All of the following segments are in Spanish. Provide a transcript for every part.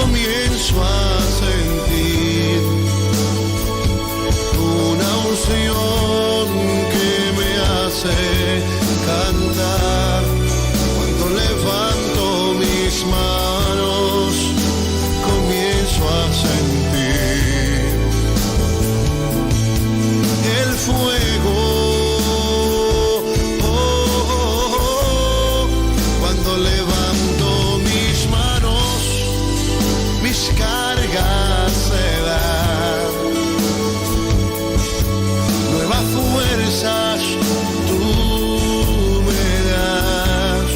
comienzo a sentir una unción que me hace cantar. Cuando levanto mis manos, comienzo a sentir el fuego. Cuando levanto mis manos, mis cargas se dan. Nuevas fuerzas tú me das.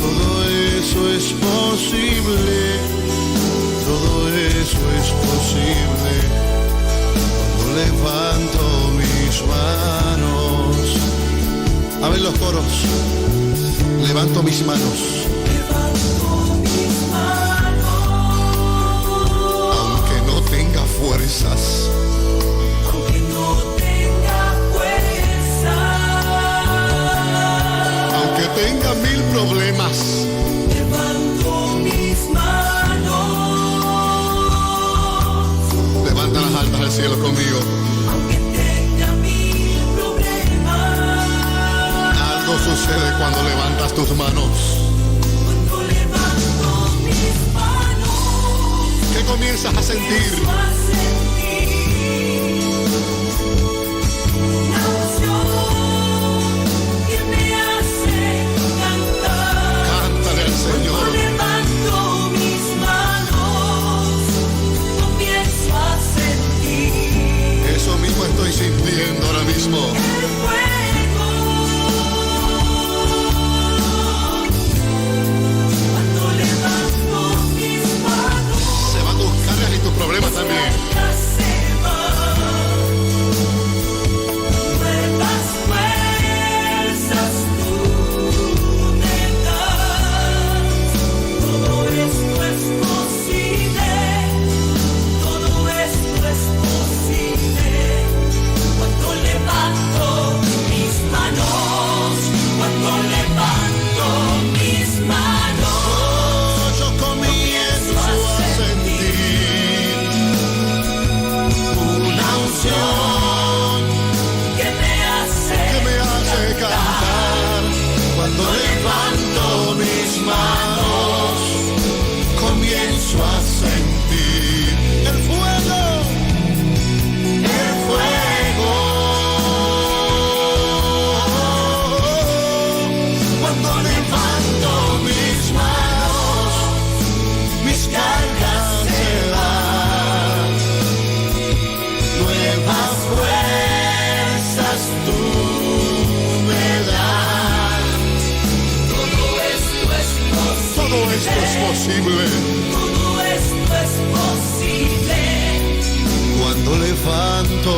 Todo eso es posible. Todo eso es posible. Cuando levanto mis manos. A ver los coros. Levanto mis manos. Aunque no tenga fuerzas. Aunque tenga mil problemas. Levanto mis manos. Levanta las altas al cielo conmigo. Aunque tenga mil problemas. Algo sucede cuando levantas tus manos. Cuando levanto mis manos. ¿Qué comienzas a sentir? Comienzo a sentir una unción que me hace cantar. Cántale al Señor. Cuando levanto mis manos, comienzo a sentir Eso mismo estoy sintiendo ahora mismo. el fuego. Cuando levanto mis manos, Se van tus cargas y tus problemas también. cargas se van. Nuevas fuerzas tú me das. Todo esto es posible. Todo esto es posible. Cuando levanto mis manos. Cuando levanto mis manos. Yo comienzo a sentir una unción Que me hace que me hace cantar. Cuando levanto mis manos, comienzo a sentir el fuego. El fuego. Cuando levanto mis manos, mis cargas se van. Nuevas fuerzas tú me das. Todo esto es posible. Todo esto es posible Todo esto es posible. cuando levanto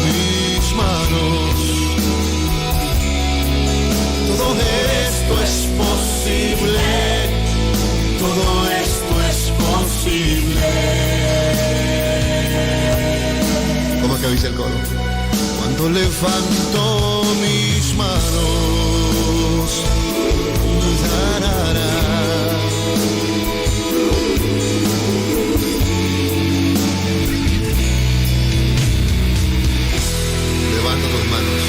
mis manos. Todo esto es posible. Todo esto es posible. ¿Cómo es que dice el coro? Cuando levanto mis manos. Tarara. Levanta tus manos.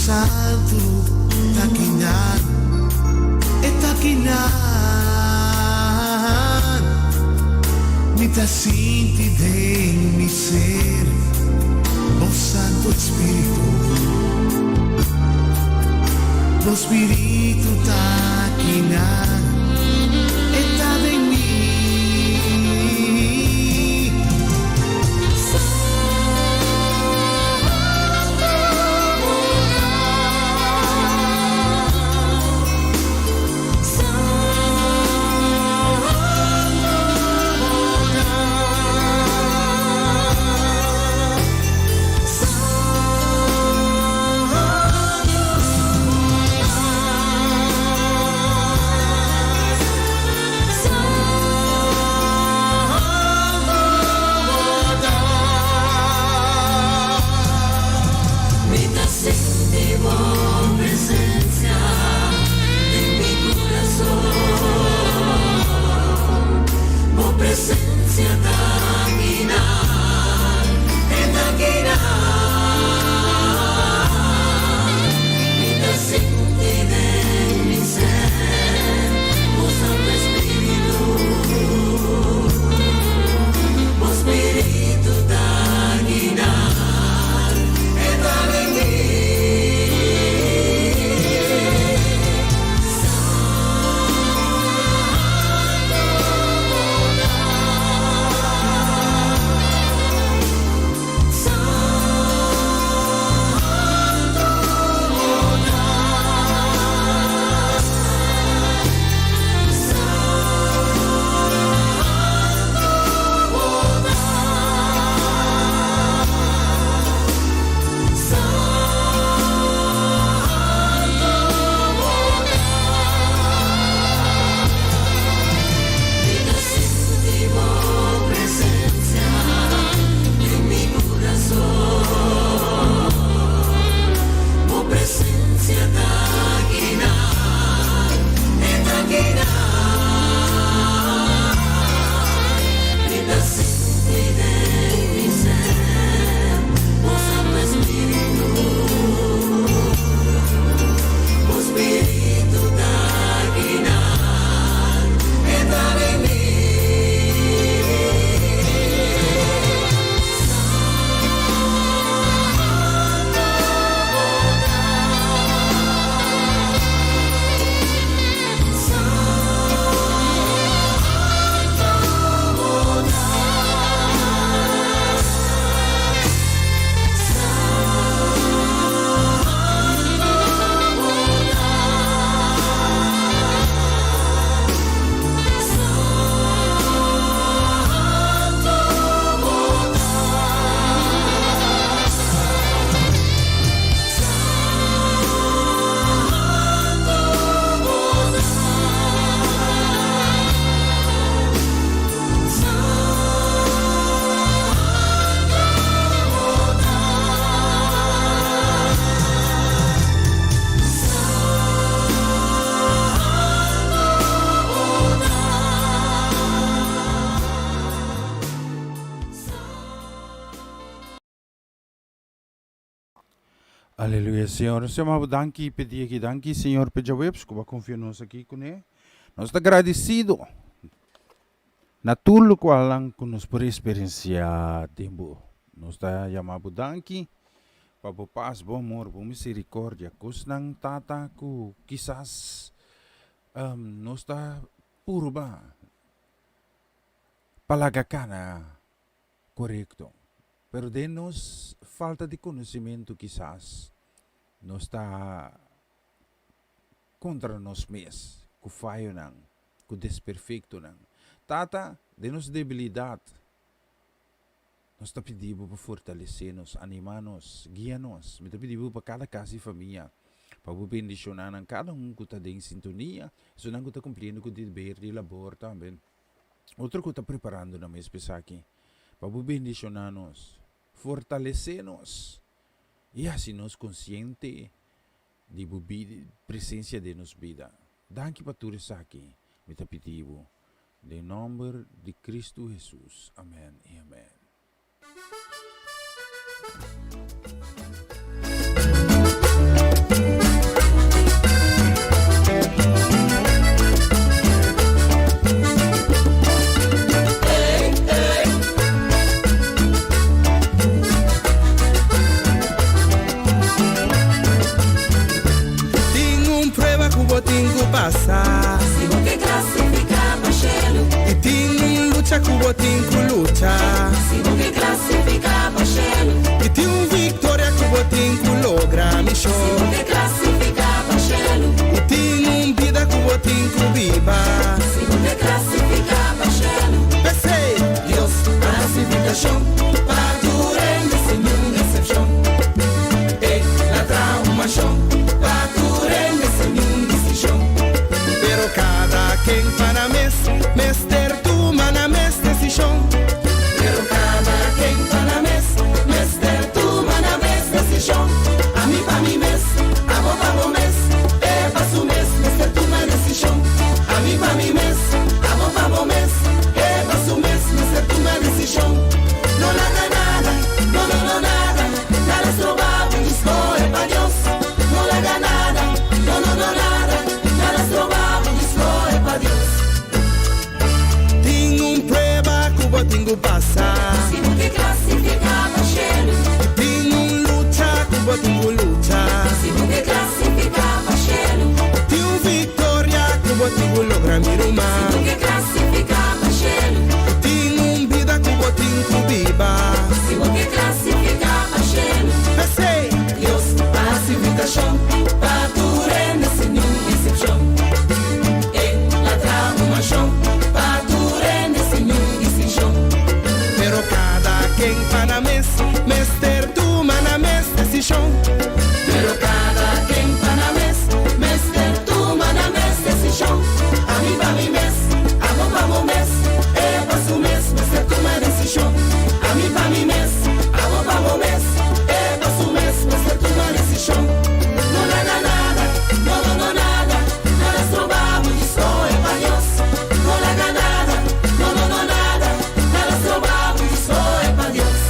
Santo takinan e takinan Mita sinti de mi ser, oh Santo Espíritu, tuo spirito tacchina e t'ave in me. Aleluia, Senhor. Senhor, mas danke, pedir aqui, danke, Senhor, pediawebs, que vai confiar nós aqui com ele. Nós estamos agradecidos. Na tudo qual lang que nós por experienciar tempo. Nós estamos chamando danke, para o paz, bom amor, bom misericórdia, cos nang tata ko, quizás, nós está puro ba, palagakana, correto. Pero de nos falta de conhecimento quizás nos está contra nós mesmos, com falho não, com desperfeito não. Tata, de nos debilidade, nós está pedindo para fortalecer-nos, animar-nos, guiar-nos. Me está pedindo para cada casa e família, para bendicionar cada que está em sintonia, isso não está cumprindo com o dever de labor também. Outro que está preparando na mesma pessoa aqui, para bendicionar-nos, fortalecer-nos e assim nós consciente de presença de nos vida. Danke para tudo isso aqui, me está pedindo, em nome de Cristo Jesus. Amém e amém. Tengo domingo passa. Se você classificava cheiro, Tem luta, que botinho luta. se você classificava cheiro, Tem vitória, que botinho logra miruma. você classificava cheiro, Tem vida, que botinho viva. se você classificava cheiro, Pensei, Deus classificação, pature nesse new exception. E la trama uma chão, pature nesse new exception. pero cada quem para mes, mester tu mana mes decisão. Pero cada quem tá na mes, mester tu mana mes decisão. A mim va mi mes, a vos vamos mes, pa su mes, mester tu ma decisão. A mim va mi mes, a vos vamos mes, pa su mes, mester tu ma decisão. Não nada nada, no nada, nada trovamos de só é pa Deus. Não nada nada, no nada, nada trovamos de só é pa Deus.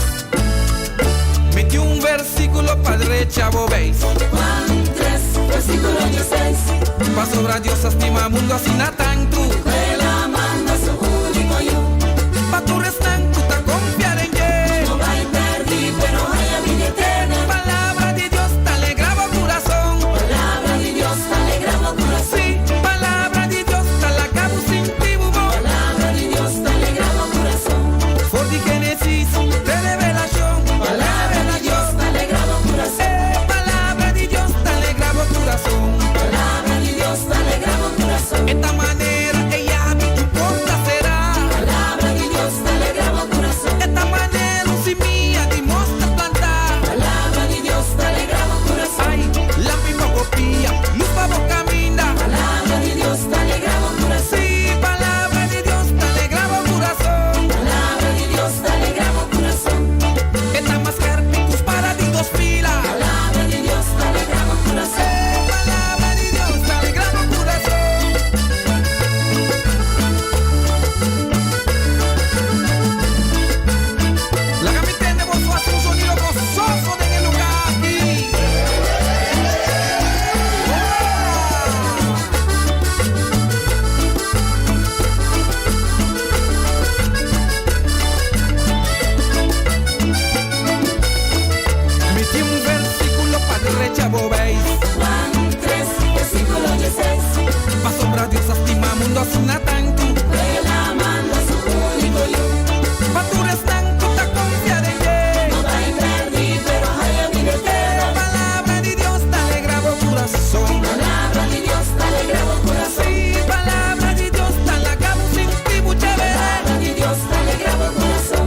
Metí un versículo padre chavo veis. Juan 3, versículo 16. Pa sobra Dios estima mundo así na tanto. Ela manda su único yo. Pa tu restanto ta confiar en Él. No va a perder, pero hay a vida eterna. Palabra de Dios te alegraba el corazón. Palabra de Dios te alegraba el corazón. Sí, palabra de Dios te la acabo sin ti bubo. Palabra de Dios te alegraba el corazón. For the Génesis de revelación. Palabra de Dios te alegraba el corazón. Palabra de Dios te alegraba el corazón. Palabra de Dios te alegraba el corazón. Esta manera ella a mí tu porta será. Palabra de Dios te alegraba el corazón. Esta manera un simía de mostra plantar. Palabra de Dios te alegraba el corazón. Ay, la misma copia, luz para camina. Palabra de Dios te alegraba el corazón. Sí, palabra de Dios te alegraba el corazón. Palabra de Dios te alegraba el corazón. Esta más carpicus para ti dos filas. Palabra de Dios te alegraba el corazón. Palabra de Dios te alegraba el corazón. La gamita de vos hace un sonido gozoso en el lugar aquí. Metí un versículo padre chavo veis. Juan 3, versículo 16. Pa sobra Dios estima mundo así na tanto. Ela manda su único yo. Pa tu restanto ta confiar en Él. No va a perder, pero hay a vida eterna. Palabra de Dios te alegraba el corazón. Palabra de Dios te alegraba el corazón. Sí, palabra de Dios te la acabo sin ti mucha Palabra de Dios te alegraba el corazón.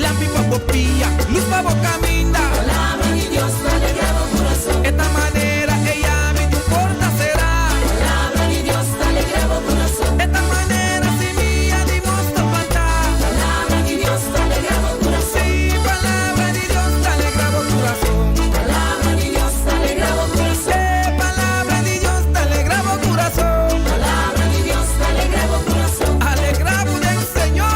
La pipa popía, luz pa vos camina. Palabra de Dios te alegraba el corazón. Esta manera ella a mí tu porta será. Palabra de Dios te alegraba el corazón. Esta manera si mía di mostra plantar. Palabra de Dios te alegraba el corazón. Sí, palabra de Dios te alegraba el corazón. Palabra de Dios te alegraba el corazón. Palabra de Dios te alegraba el corazón. Palabra de Dios te alegraba el corazón. Alegrado del Señor.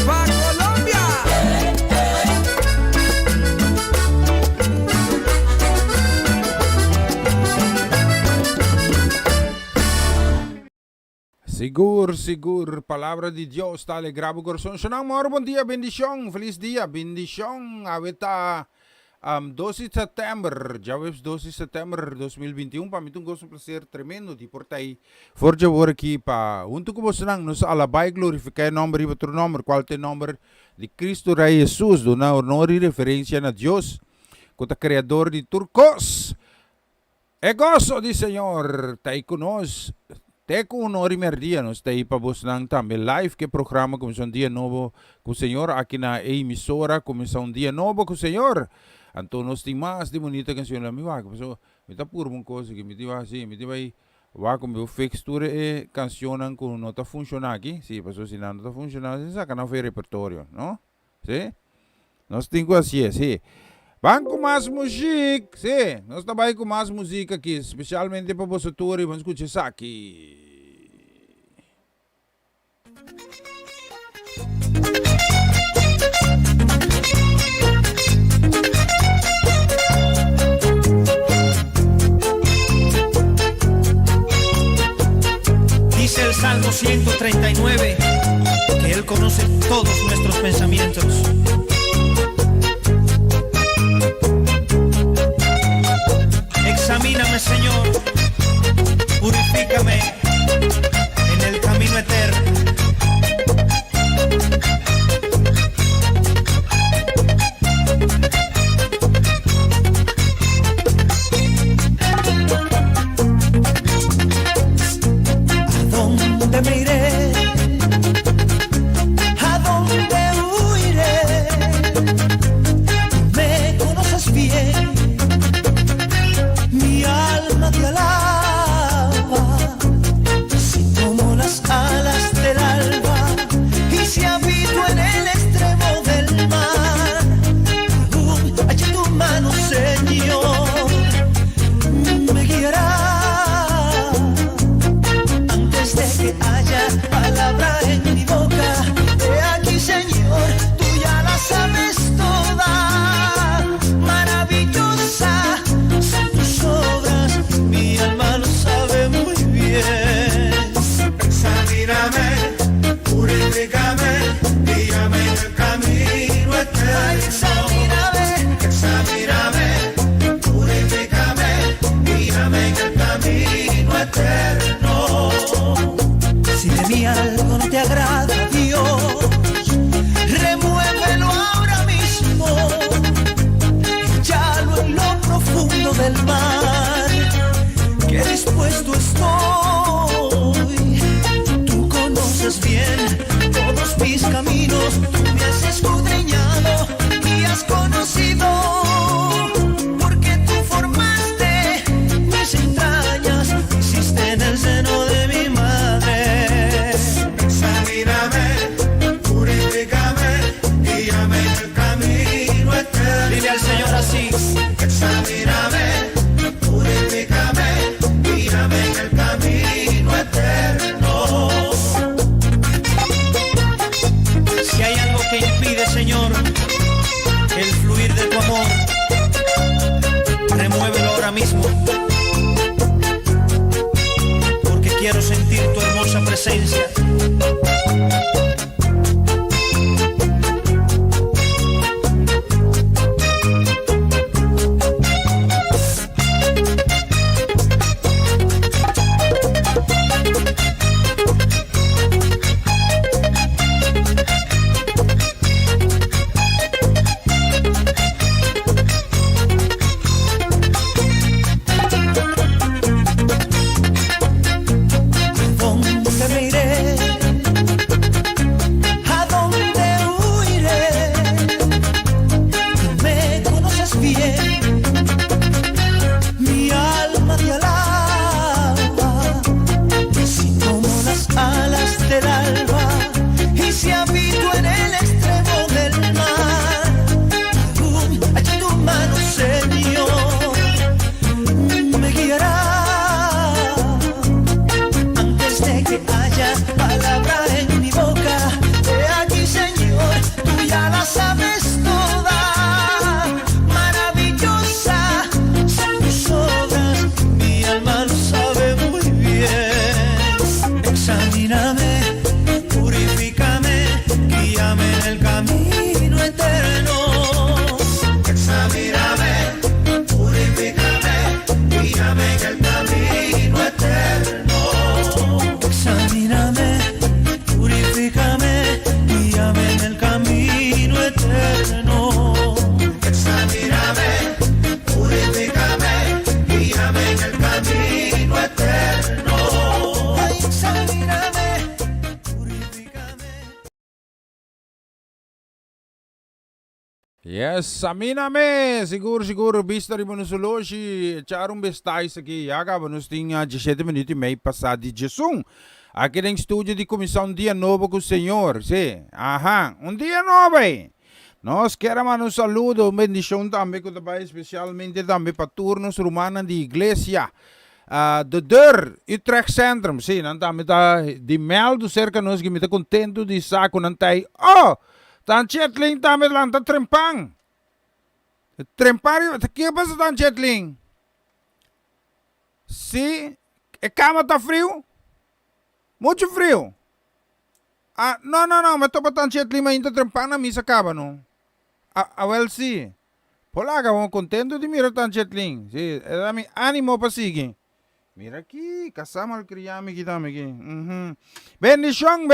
Pa Colombia. Seguro, palabra de Dios te alegraba el corazón. Sonang moro, buen día, bendición, feliz día, bendición. Ahorita 12 de septiembre, ya ves 12 de septiembre 2021, para mí un gozo, un placer tremendo de por ahí. For favor aquí para junto con vos nos alabai glorificar el nombre y otro nombre, cual es el nombre de Cristo Rey Jesús, de una honor y referencia a Dios, con el creador de turcos. E gozo di Señor, tayo con nos. Te com honor e merdia nos tayo para vos nang também live que programa começou dia novo com o Senhor aqui na emissora começou dia novo com o Senhor. Então nós tem mais de bonita canção lá me vai, pessoal. Me tá por uma coisa que me diva assim, me diva aí vai com meu fixture e canção com não tá funcionando aqui, sim, pessoal, se não tá funcionando, saca não foi repertório, não? Sim? Nós temos assim, sim. Vamos com mais música, sim. Nós trabalhamos com mais música aqui, especialmente para você todos, vamos escutar isso aqui. el Salmo 139, que Él conoce todos nuestros pensamientos. Examíname, Señor, purifícame en el camino eterno. ¿A dónde me iré? ¿A dónde huiré? Me conoces bien, mi alma te alaba. Si tomo las alas del alba y si habito en el extremo del mar, aún allí tu mano, Señor, me guiará. Antes de que haya palabra en mi boca, he aquí, Señor, tú ya la sabes toda. Maravillosa son tus obras, mi alma lo sabe muy bien. Examíname, purifícame, guíame en el camino eterno. Examíname, examíname, purifícame, guíame en el camino eterno. Si de mí algo no te agrada, Dios, remuévelo ahora mismo. Échalo en lo profundo del mar, que dispuesto estoy. Tú conoces bien todos mis caminos, tú me has escudriñado y has conocido, porque tú formaste mis entrañas, me hiciste en el seno de mi madre. Examíname, purifícame, guíame en el camino eterno. Dile al Señor así. Examíname, purifícame, guíame en el camino eterno. Si hay algo que impide, Señor, el fluir de tu amor, remuévelo ahora mismo, porque quiero sentir tu hermosa presencia. ¿Dónde me iré? ¿A dónde huiré? Tú me conoces bien, mi alma te alaba. Si tomo las alas del alba y si habito en el extremo del mar, aún allí tu mano, Señor, me guiará. Antes de que haya palabra en mi boca, he aquí, Señor, tú ya la sabes toda. Maravillosa son tus obras, mi alma lo sabe muy bien. Examíname, purifícame, guíame en el camino eterno. Examíname, purifícame, guíame en el camino eterno. Examíname, purifícame, guíame en el camino eterno. Examíname, purifícame, guíame en el camino eterno. Examíname, purifícame. Yes, examíname. Siguro, vista rin mo hoje. Charong bestais aqui. Yaga, vamos ter 17 minutos e meio passado de Jesus. Aqui no estúdio de começar dia novo com o Senhor. Sim, aham, dia novo. Nós queremos um saludo, bendição também, especialmente também para turnos romanos de igreja. De deur Utrecht Centrum, sim, não também tá de meldo cerca nós que me tá contento de saco não tá aí. Oh, tan Chetling também lá tá trempang. Trempar, que passa tan Chetling? Sim, a cama tá frio? Mucho frío. No, me topa tan chetli mainta trempana misa acaba, no. Well, sí. Polaga, vamos contento de mirar tan chetling. Sí, dame ánimo para seguir. Mira aquí, casamos al criame aquí. Bendición,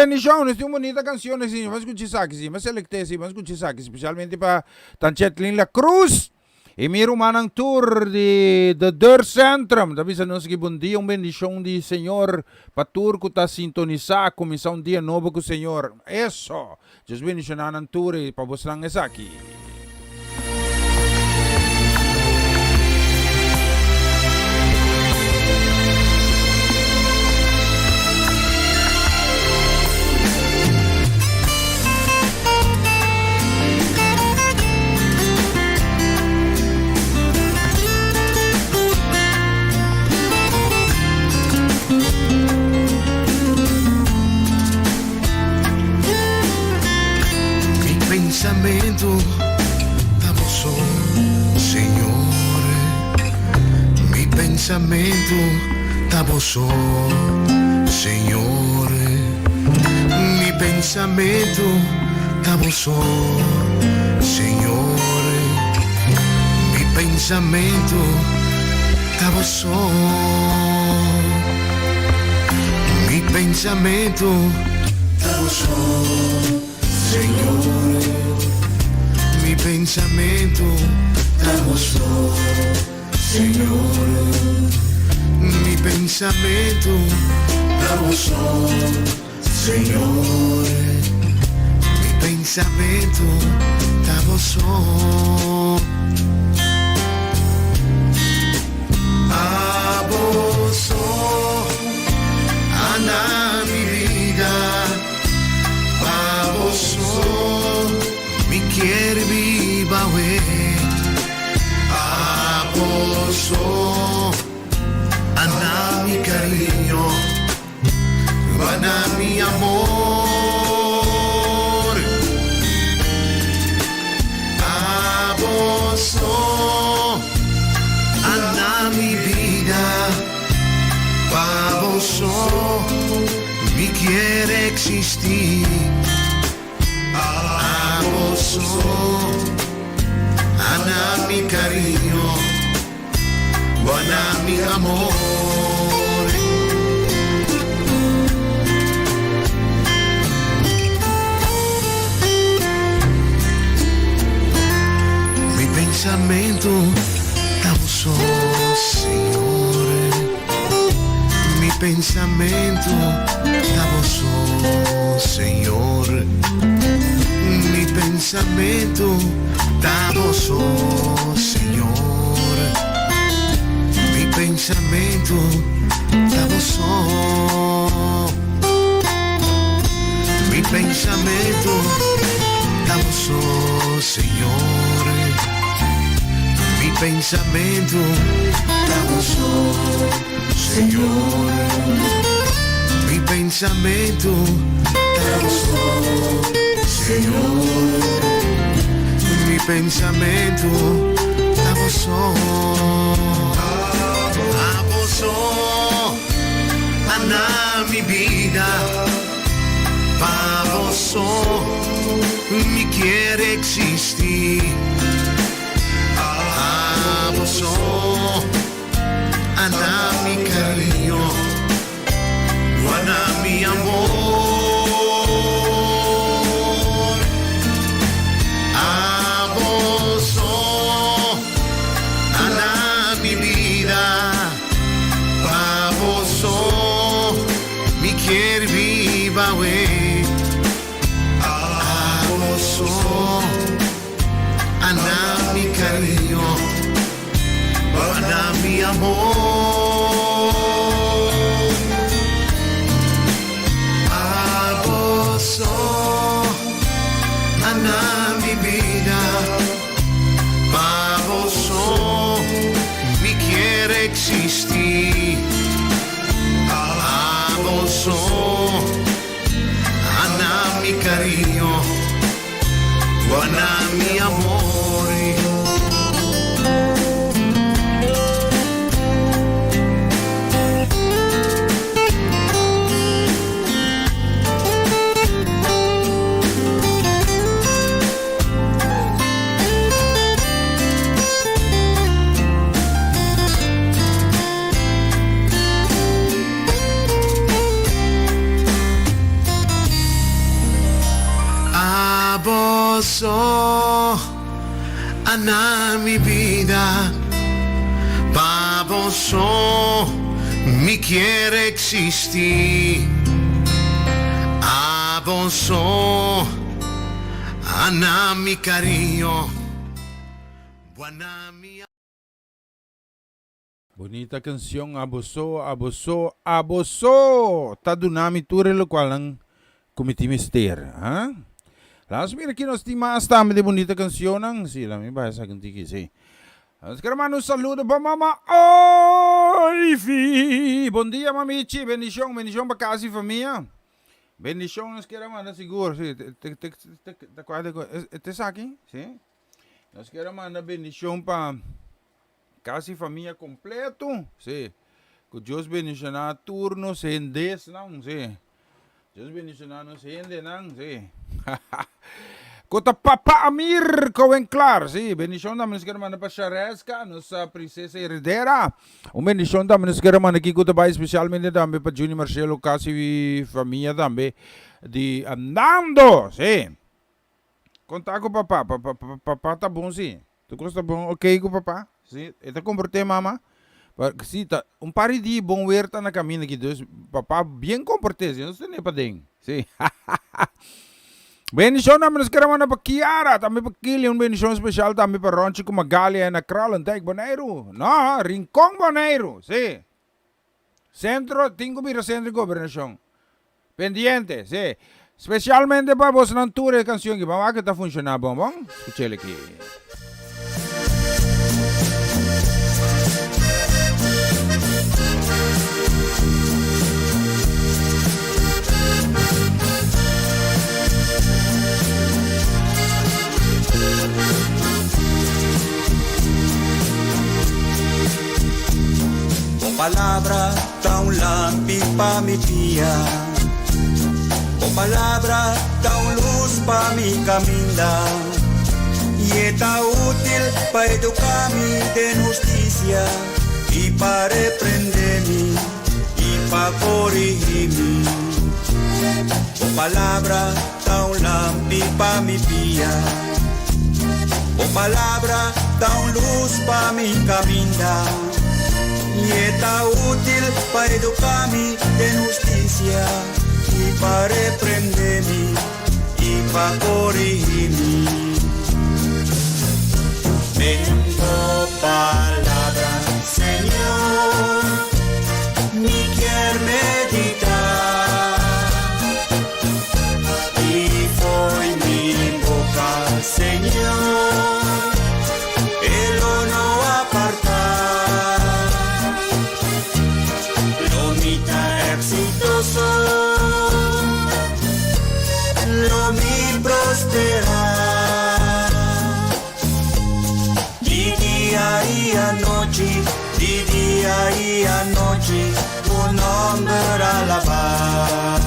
es una bonita canción, sí, vamos a escuchar aquí, sí, me selecté, sí, vamos a escuchar aquí, especialmente para tan chetling La Cruz. E miro manang tour de Deur Centrum. Dabi sa nós que bom dia, bendição de Senhor. Patur ko ta sintonizar, começar dia novo com o Senhor. Eso. Just bendição ng tour e pabos lang esa aqui. Pensamento estamos solo, Señor. Mi pensamento estamos solo, Señor. Mi pensamento estamos solo, Señor. Mi pensamento estamos solo. Mi pensamento estamos solo, Señor, mi pensamiento estamos solo, Señor, mi pensamiento estamos solo, Señor, mi pensamiento estamos solo. A vos, Ana, mi vida. Mi quiere viva we Aposo Ana mi cariño Ana mi amor Aposo Ana mi vida Aposo mi quiere existir Ana mi cariño, Ana mi amor. Mi pensamiento estamos solo, Señor. Mi pensamiento estamos solo, Señor. Mi pensamiento estamos solo, Señor. Mi pensamiento estamos solo. Mi pensamiento estamos solo, Señor. Mi pensamiento estamos solo, Señor. Mi pensamiento estamos solo, Señor, mi pensamiento estamos solo, Ana mi vida, Pavoso mi quiere existir, Pavoso Ana mi cariño, Ana mi amor. Quiere viva we Aposo Ana mi cariño Ana mi amor Aposo Ana mi vida Aposo mi quiere existir Ana mi cariño, Ana mi amor. Ana mi vida, baboso, mi quiere existir. Avanzó, Ana mi cariño, buena mi. Bonita canción, abusó, abusó, abusó. Tadunami ture lo qual ang committee mister. Ha? Lass mira que nós temos também de bonita canção, não? Sim, lá me vai essa cantiga, sim. Vamos querer mandar um saludo para mamá Ivy. Bom dia, mamichi. Bendição, bendição para casa e família. Bendição, nós queremos mandar seguro, sim. Te aqui, sim? Nós queremos mandar bendição para casa e família completo, sim. Que Deus bendicionar turno, sem des, não, sim. Deus bendicionar nos gente, não, sim. Kota Papa Amir Cohen Clar, sim. Bendição da menos quero mandar para Charesca, nossa princesa herdeira. Bendição da menos quero mandar aqui kota vai especialmente também para Junior Marcelo, casa e família também de Nando, sim. Conta com papá, papá tá bom, sim. Tu gosta bom, ok com papá? Sim. Eta comporte mama. Sim, tá par de bom ver tá na caminho aqui, dois papá bem comporte, sim. Não sei nem para dentro, sim. Bendição namin nos karaman na pa Kiara, também pa Kili, bendição especial também pa Ronchi com Magalia na Kralantek, Bonairo. No, Rincón Bonairo, sí. Centro, tengo mira centro de gobernación. Pendiente, sí. Especialmente para vos na tour de canción que vamos a que está funcionando, bom? Escuchele aqui. Palabra tão lampi pa mi pia, o palabra tão luz pa mi caminda, y está útil pa educar-me de justicia, y pa reprender-me, y pa corrigir-me. O palabra tão lampi pa mi pia, o palabra tão luz pa mi caminda, y está útil para educar-me de justicia, y para reprender-me, y para corrigir-me. Tengo palabra, Señor, me quer meditar, y foi mi boca, Señor, el no apartar. Exitoso, lo mi prosperar, di día y anoche, di día y anoche, tu nombre alabar.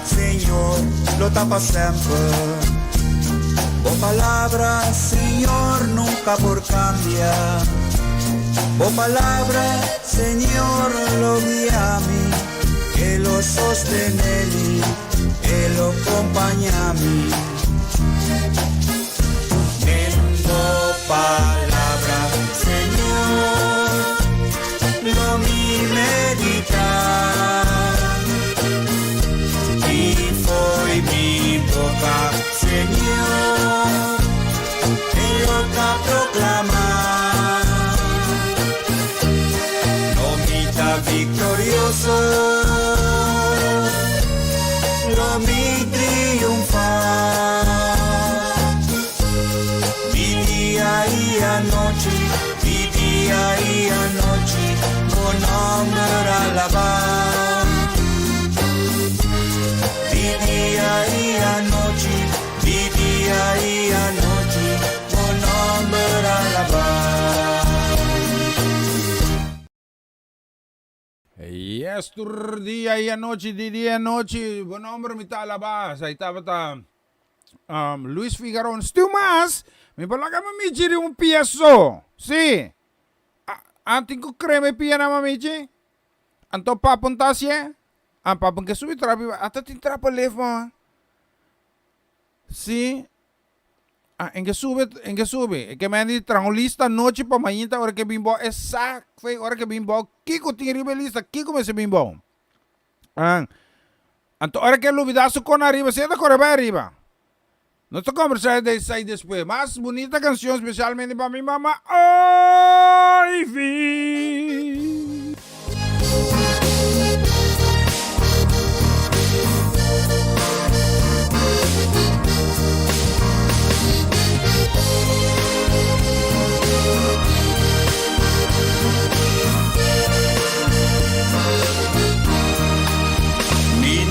Señor, lo tapa sempre. O palabra, Señor, nunca por cambia. O palabra, Señor, lo guía a mí, que lo sostiene, que lo acompaña a mí. Tengo palabra, Señor, lo mi meditar. Foi mi boca, Señor, en loca proclamar. Nomita victorioso, lo mi triunfar. Mi día y anoche, mi día y anoche, con nombre alabar. Día y anoche, día y anoche, con nombre alabar. Yes, día y noche, día y noche. Buen hombre, mi talabas. Ahí estaba Luis Figaron. Stu mas, mi palaga mamichi de un piezo. Sí. Anting ko kreme pia na mamichi. Anto papuntasye. Ang papang que subi trapi. Ata tin trapa lef mo. Sí. En que sube. Que me han dicho lista noche pa mañana hora que bimbo. Exacto. Hora que bimbo. Kiko tiene lista. Kiko me se bimbo. Anto hora que lo vidazo con arriba. Sienta corre va arriba. Nuestro conversar de ahí después. Más bonita canción especialmente para mi mamá. Ivy.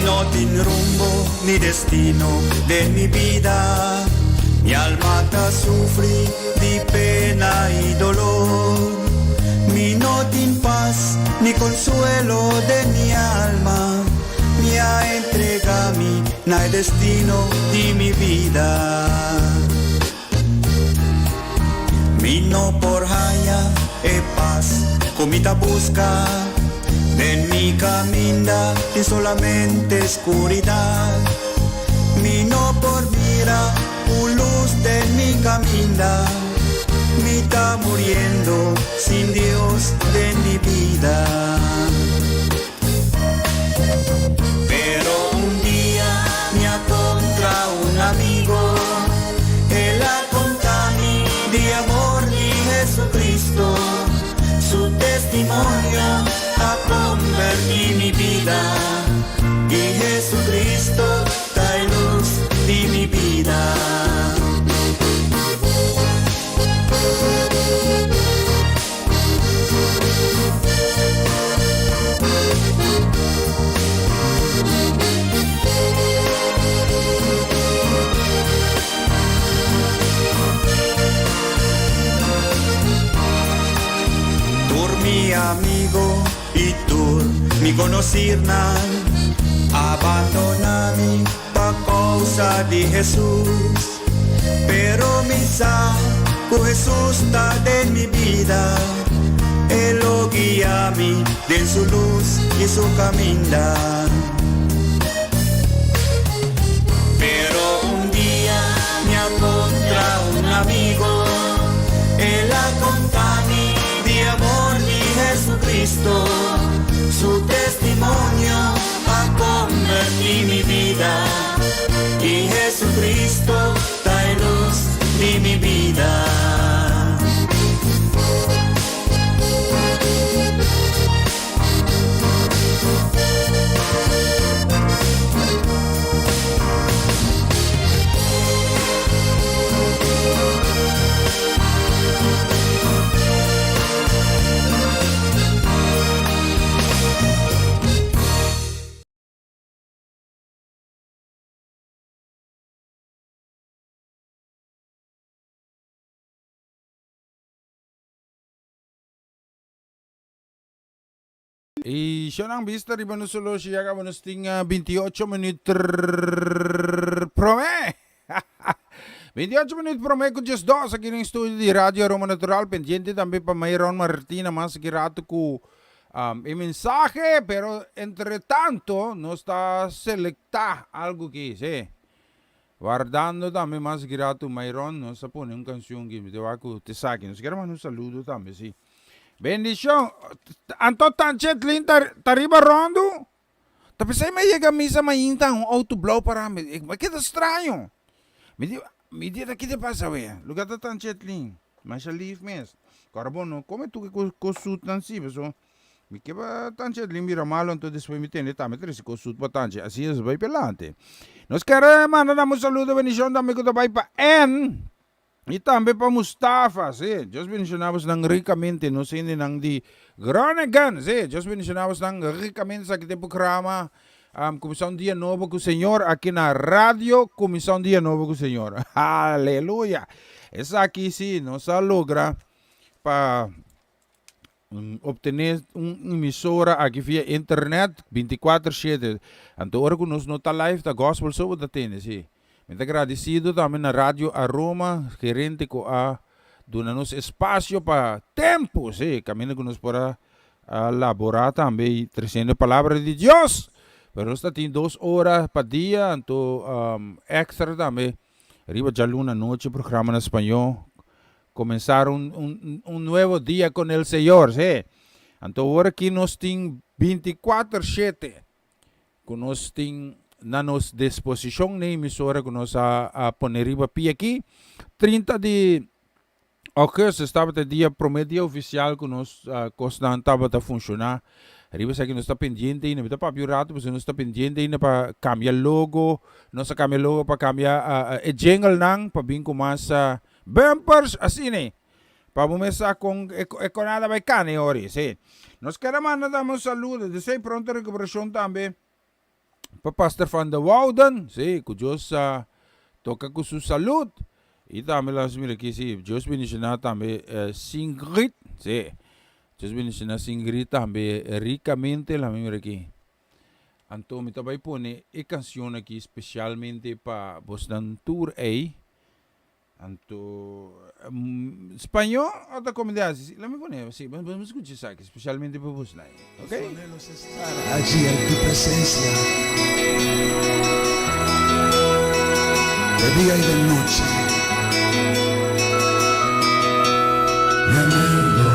No tiene rumbo ni destino de mi vida. Mi alma está sufre de pena y dolor. Mi no tiene paz ni consuelo de mi alma. Mi ha entregado mi na el destino de mi vida. Mi no por haya e paz comita busca. En mi camina y solamente oscuridad. Mi no por mira, luz de mi camina. Mi está muriendo sin Dios de mi vida. Pero un día me encontré un amigo. Él ha contado de amor de Jesucristo. Su testimonio ha convertido mi vida y Jesucristo da luz de mi vida. Mi amigo y tú mi conocirán, abandonami pa causa de Jesús, pero mi Jesús está en mi vida, Él lo guía a mí de su luz y su caminar. Pero un día me encontré un amigo, Él ha contado de amor de Jesucristo, su testimonio ha convertido mi vida y Jesucristo da luz de mi vida. Y siya nang vista riba no solo siya ka buenos ting 28 minutos prome. 28 minutos prome ko just dos aquí ng studio di Radio Roma Natural. Pendiente también pa Mayron Martina más girato ko mensaje, pero entre tanto no está selecta algo que sí. Guardando también más girato Mayron, no se pone un canción que me te va a te saque. Nos quiero mandar un saludo también, sí. Bendición. Anto tanchet tariba rondo. Tapi saya may yaga misa mainta un auto blow para me. Makita estranho. Me dia daqui de passa we. Lugar ta tanchet lin. Mas a leaf mes. Carbono, come tu que cosut nan si, so. Me que ba tanchet lin mira malo então después me tende ta meter esse cosut pa tanchet. Assim é vai pelante. Nos quero mandar um saludo bendição da amigo da pai pa en. E também para Mustafa, sim. Just mencionamos ng ricamente, no sindi ng di Groningen, sim. Just mencionamos ng ricamente sa ating programa. Comissão Dia Novo com o Senhor aqui na rádio Comissão Dia Novo com o Senhor. Aleluia. Essa aqui sim, nos logra para obtener una emisora aquí via internet 24/7. Agora que nós não está live da gospel sobre da tênis, sim. Muito agradecido também na Rádio Aroma, gerente que dando-nos espaço para tempo, sim. Caminho que nós para elaborar também, trazendo a palavra de Deus. Pero nós temos 2 horas para dia, então extra também. Arriba já uma noite, programa em espanhol. Começar novo dia com o Senhor, sim. Então agora aqui nós temos 24/7. Que nós temos na nossa disposição na emissora que nós a poner aqui. 30 de agosto estava o dia promedio oficial que nós estava a funcionar. Arriba aqui nós está pendente ainda, está para rato, mas nós está pendente ainda para cambiar logo, nós cambiar logo para cambiar jingle nang, para vir com mais bumpers assim, né? Para começar com nada vai cane ori, sim. Nós queremos mandar um saludo, de ser pronta recuperação também. Para Pastor Van der Wouden, sim, que Deus toca com sua saúde. E também lá, mira aqui, sim, Deus bendicionar também Singrid, sim. Deus bendicionar Singrid também ricamente, lá mira aqui. Então, me também põe a canção aqui especialmente para você tour aí. Então, espanhol ou da comunidade? Lá me põe, sim, vamos escutar isso aqui, especialmente para você, ok? Allí en tu presencia, de día y de noche, mi anhelo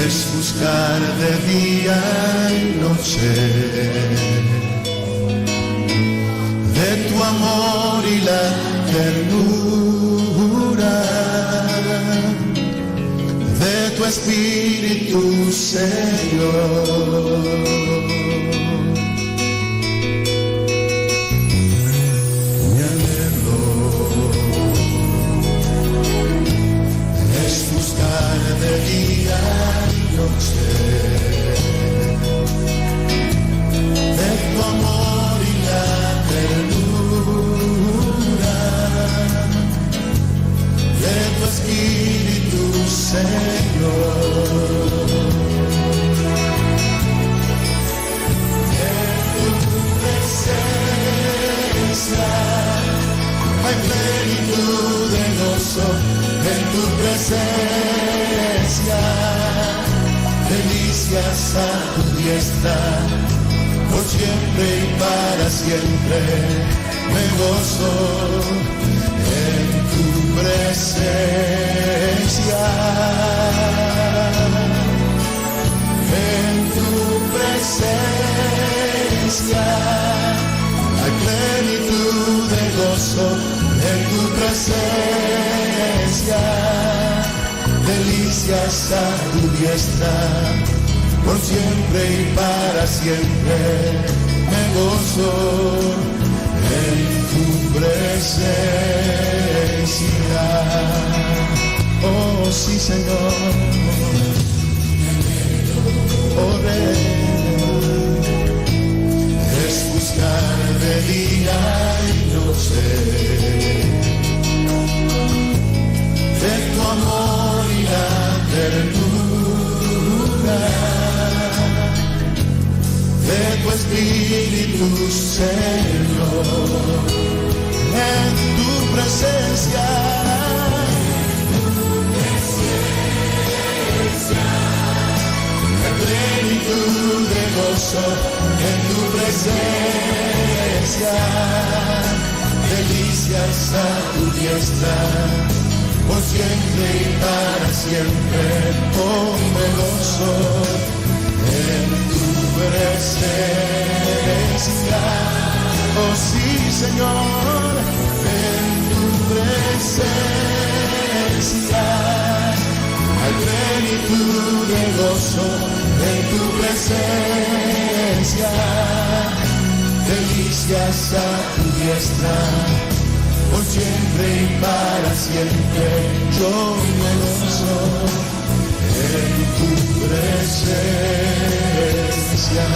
es buscar de día y noche de tu amor y la ternura de tu espíritu, Señor. Mi anhelo es buscar de día y noche de tu amor y la ternura de tu espíritu, Señor. En tu presencia hay plenitud de gozo, en tu presencia delicias a tu diestra, por siempre y para siempre me gozo en tu presencia. En tu presencia hay plenitud de gozo, en tu presencia delicias a tu diestra, por siempre y para siempre me gozo en tu presencia. Oh sí, Señor. Oh Rey, es buscar de día y noche de tu amor y la ternura de tu espíritu, Señor. En tu presencia plenitud de gozo, en tu presencia delicias a tu diestra, por siempre y para siempre, oh me gozo en tu presencia. Oh sí, Señor, en tu presencia hay plenitud de gozo, en tu presencia delicias a tu diestra, por siempre y para siempre yo me gozo en tu presencia.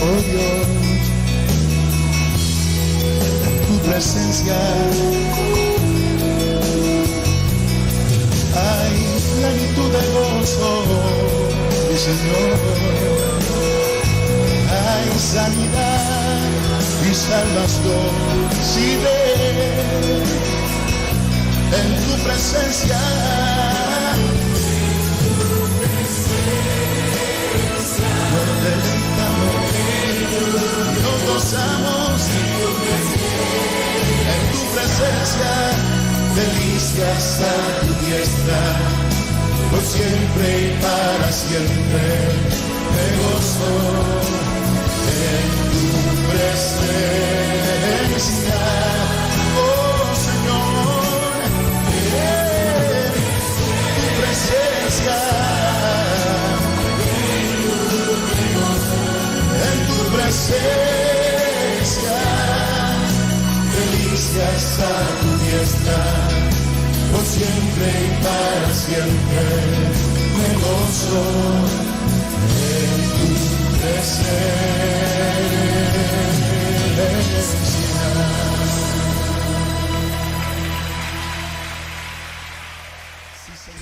Oh Dios, en tu presencia Señor. Hay sanidad y salvación si ven en tu presencia. Nos deleitamos, nos gozamos en tu presencia, delicias a tu diestra, por siempre y para siempre me gozo en tu presencia, oh Señor, en tu presencia, en tu presencia, delicias a tu diestra, por siempre y para siempre me gozo en tu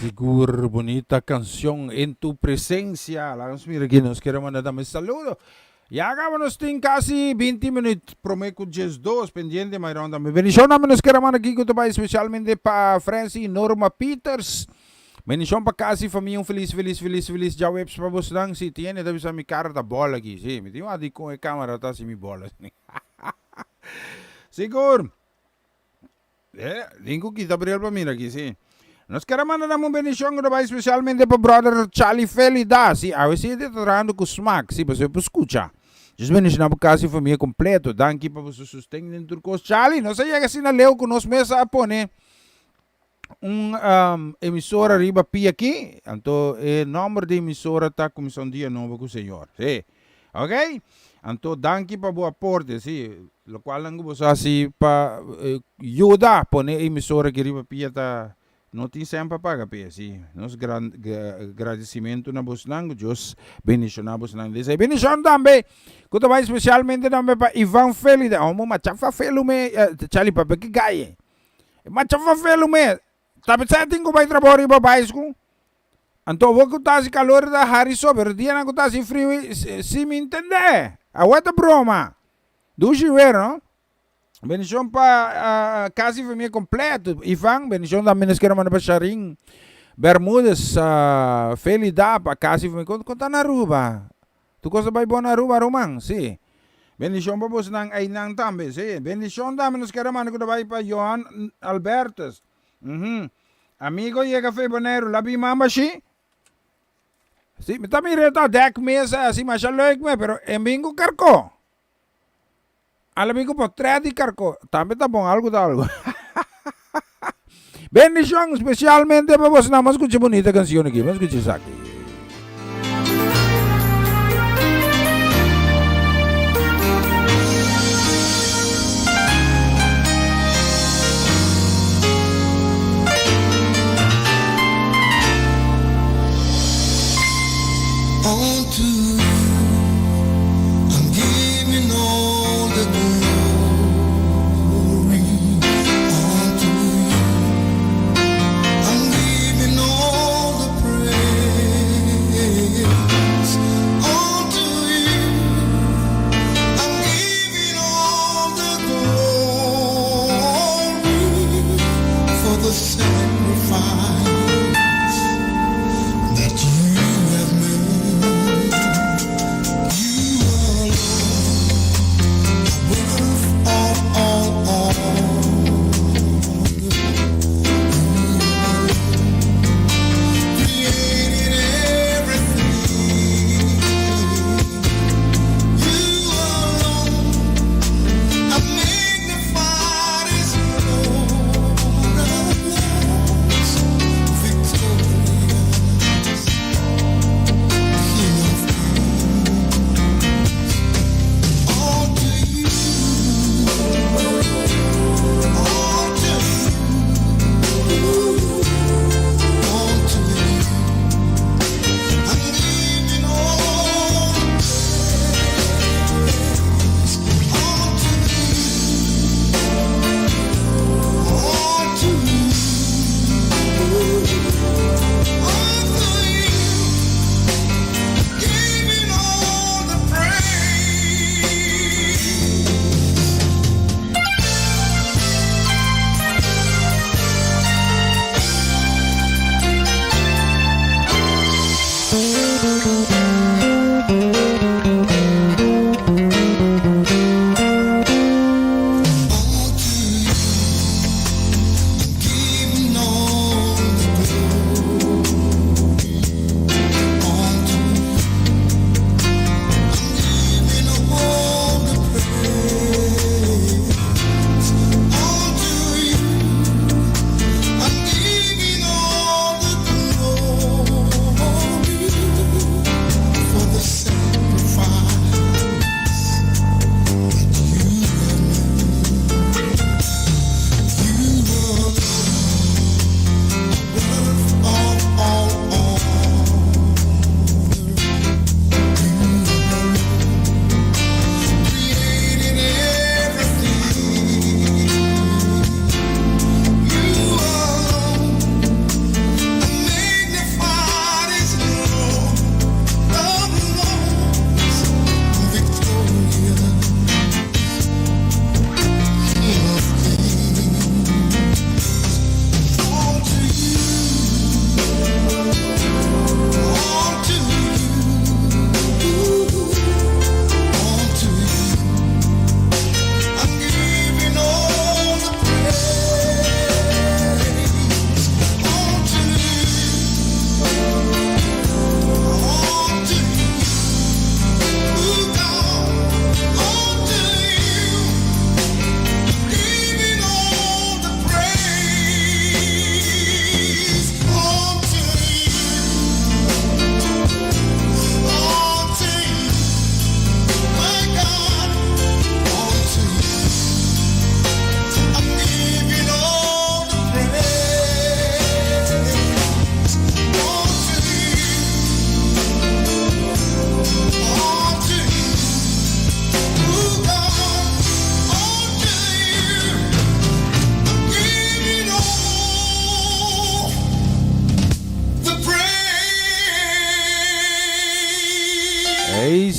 Sigur, bonita canción en tu presencia. Vamos mira aquí, nos queremos mandar un saludo. Ya acabamos en casi 20 minutos, prometo 2 pendiente, mais ronda. Bendición namin nos queremos aqui com também especialmente para Francie Norma Peters. Bendición para casi família, feliz. Já webs para você lang se tiene, deve ser minha cara da bola aqui, sim. Me digo adi com a câmera tá se mi bola. Sigur. Digo que tá brilhando para mim aqui, sim. Nós queremos mandar uma bendição especialmente para o brother Charlie Felida. Sim, a você está tratando com smack, sim, você pode escutar. Jesus bendição para casa e família completo. Danke para você sustentar dentro do Charlie. Não sei se assim na leu com nós mesmo a pôr emissora riba pi aqui. Então, o número de emissora está começando dia novo com o Senhor. Sim, ok? Então, danke para o aporte, sim. Lo qual não você assim para ajudar pôr emissora que riba pi está. Não tem sempre paga sim. Nosso agradecimento na Bosnang, Deus bendição na Bosnang. Desse bendição também, que também especialmente também para Ivan Felida. Oh, mas chafa felume, chali para que gaie. Mas chafa felume, tapi saya tinggal vai trabalhar para baixo. Então vou contar se calor da hari sobre dia na contar se frio, se me entender. A outra broma, do chiveiro, não? Bendição para casa e família completa. Ivan, bendição também nos queremos mandar para Charim Bermudas, Felida, para casa e família. Conta na Aruba. Tu gosta de ir na Aruba, Romang? Sim. Bendição para você nang Ainang também, sim. Bendição também nos queremos mandar para Johan Albertos. Amigo, e café bonero, labi mama si? Sim, também reta 10 meses, assim, mas já leuk me, pero embingo carco. Alam ko po, 3 carco. Também tá bom, algo da algo. Bendição especialmente para você. Vamos escutar bonita canção aqui. Vamos escutar isso aqui. I'm giving all the praise.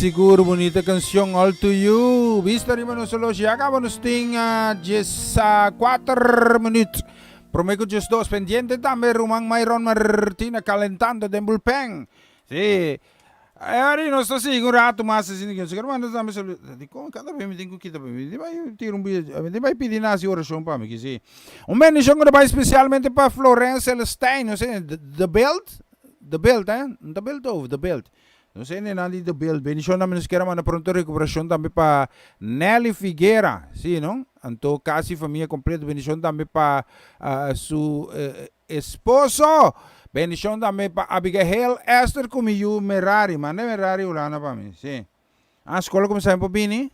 seguro, bonita canción All to You. Vista rin mo solo siya. Acabamos ting 4 minutos. Prometo just 2. Pendiente también Rumang Mayron Martina calentando de bullpen. Sí. Aí não estou segurado, mas assim, que eu mando também sobre, como cada vez me tenho que vai ter vai pedir nas oração para mim que sim. Bendição que vai especialmente para Florence Celestine, não sei, the belt, the belt. Não sei nem nada the belt. Bendição também nos quer mandar pronto recuperação também para Nelly Figueira, sim, não? Então, quase família completa. Bendição também para su esposo. Bendición também para Abigail Esther Kumiyu Merari. Manda Merari ulana para mim. Sim. A escola começou a bini.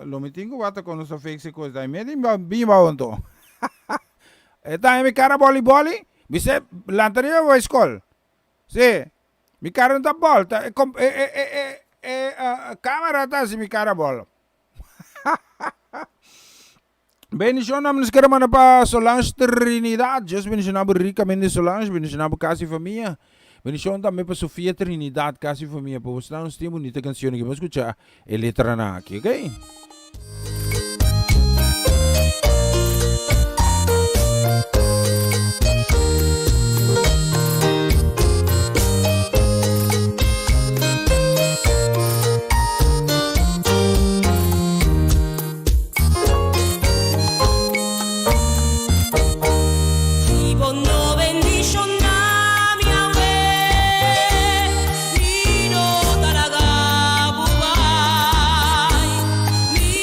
Lo me tenho bata quando só fez coisa daí. Me bimba onto. Eta mi cara boli. Bise lantaria ou escola. Sim. Mi cara não tá bola. Câmera tá se mi cara bola. Bendición nos quer mandar para Solange Trinidad. Just bendicionamos ricamente Solange, bendicionamos casi família. Bendición também para Sofia Trinidad, casi família. Para mostrar uns tem bonita canção que vamos escuchar. E letra na aqui, ok? Mi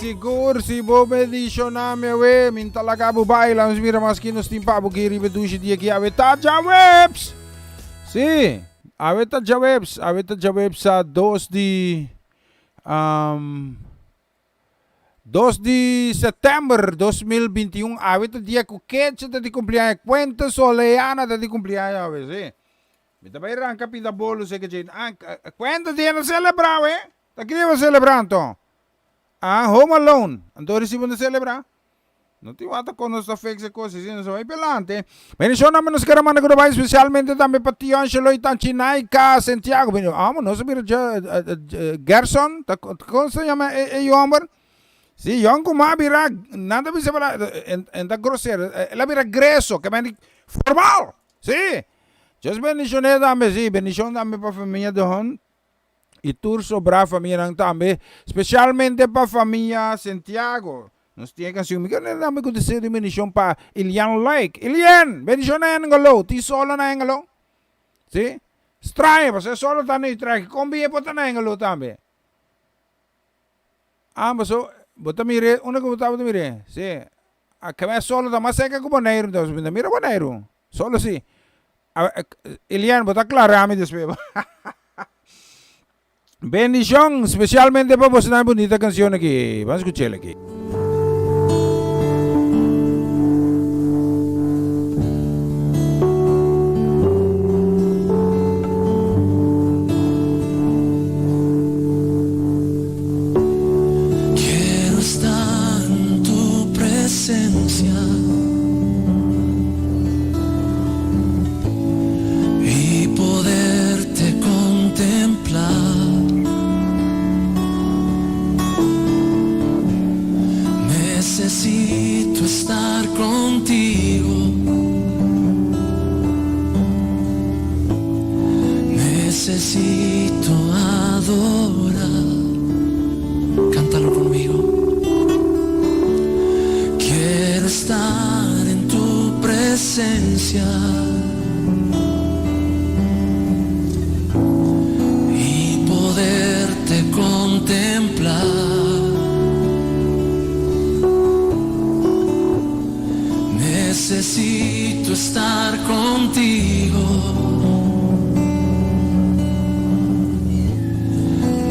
Sigur si bo bendition nami we min talaga babae lang mira maski nos timpa bo kiri bedushi dia ki aveta jawebs. Si, aveta jawebs sa 2 de September 2021 aveta dia ku ketsa de cumpleaños cuenta soleana de cumpleaños ave si. Mita ba iran kapita bolo se que cuenta dia na celebrar we. Ta kriva celebrando. Home Alone. Ando recibo de celebrar. Não te wata com nossa fixa coisa, assim, não vai pelante. Bendição naman nos karamana ko ba especialmente também para Tio Angelo e Tanchinay ka Santiago. Não sabia Gerson, como se chama e homem? Si, yung kumabira, nada bisa pala, en da grosero, la bira greso, que ben formal. Si. Just bendición dame, si, bendición dame para familia de hon. E tur sobra família ng tambe, especialmente pa família Santiago. Nos tiene canción, me quiero dame ko deseo de bendición pa Ilian Lake. Ilian, bendición na yan ngalo, ti solo na yan ngalo. Si? Strae, pa solo tano itrae, kombiye po na yan ngalo tambe. Baso, bota mire, una ko bota mire. Si. Kami solo ta maseka ko bonairo, mira bonairo. Solo si. Ilian, bota clara mi despeba. Bendición, especialmente para vos una bonita canción aquí. Vamos a escucharla aquí. Quiero estar en tu presencia y poderte contemplar. Necesito estar contigo. Necesito adorar. Cántalo conmigo. Quiero estar en tu presencia y poderte contemplar. Necesito estar contigo.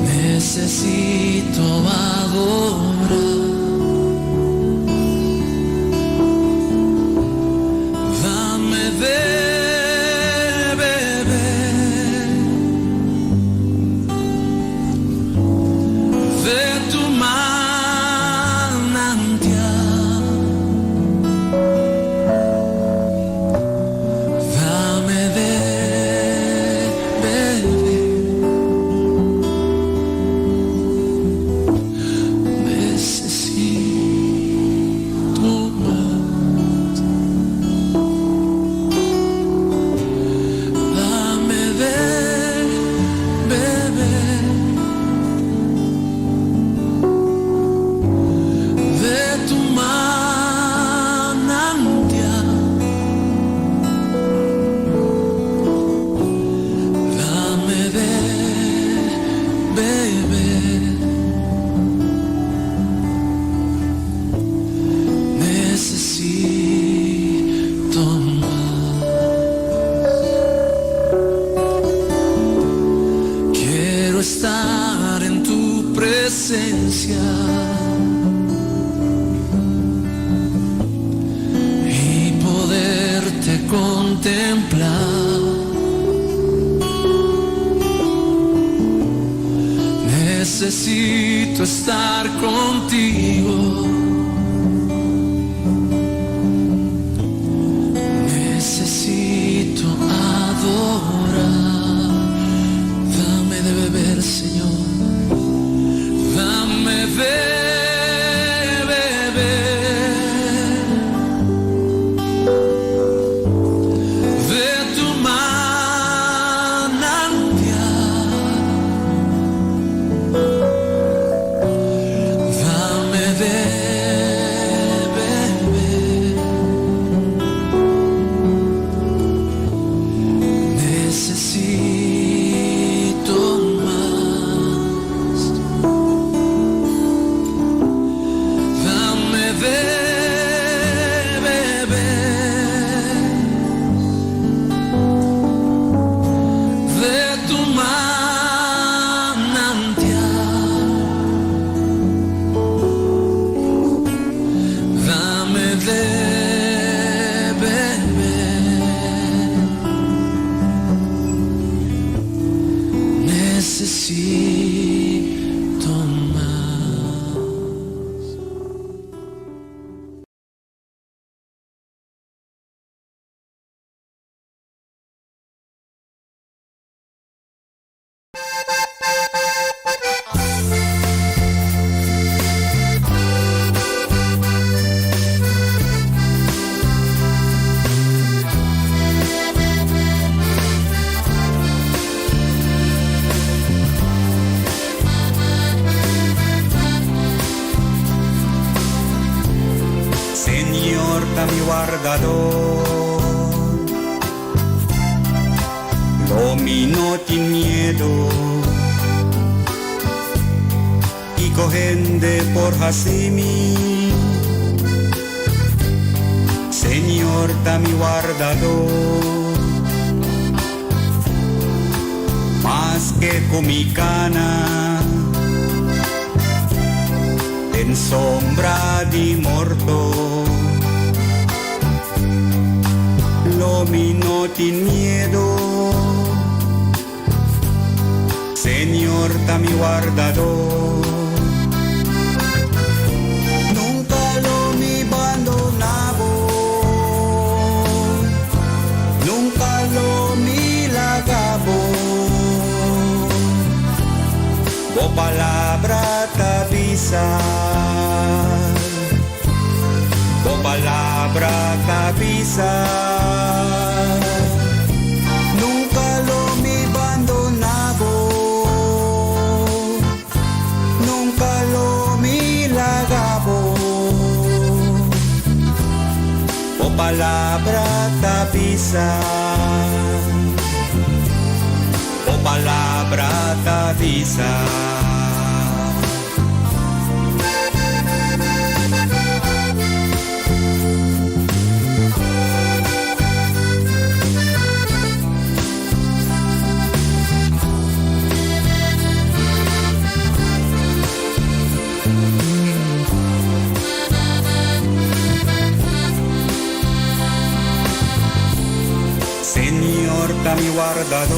Necesito adorar. Dame de beber de tu manantial. Dame de beber. Necesito más. Dame de beber de tu manantial. Dame de beber. Necesito más. Quiero estar en tu presencia y poderte contemplar. Necesito estar contigo. Necesito adorar. Dame de beber, Señor. Dame de beber de tu manantial. Dame de mi guardador, domino sin miedo y cogende por Hasimi. Señor, da mi guardador, más que con mi cana, en sombra di morto, lo mino sin miedo. Señor, da mi guardador, nunca lo mi abandonavo, nunca lo mi lagabo. O palabra te avisa, o palabra te avisa, nunca lo mi abandonavo, nunca lo mi lagabo. O palabra te avisa, o palabra te avisa. Señor, da mi guardador,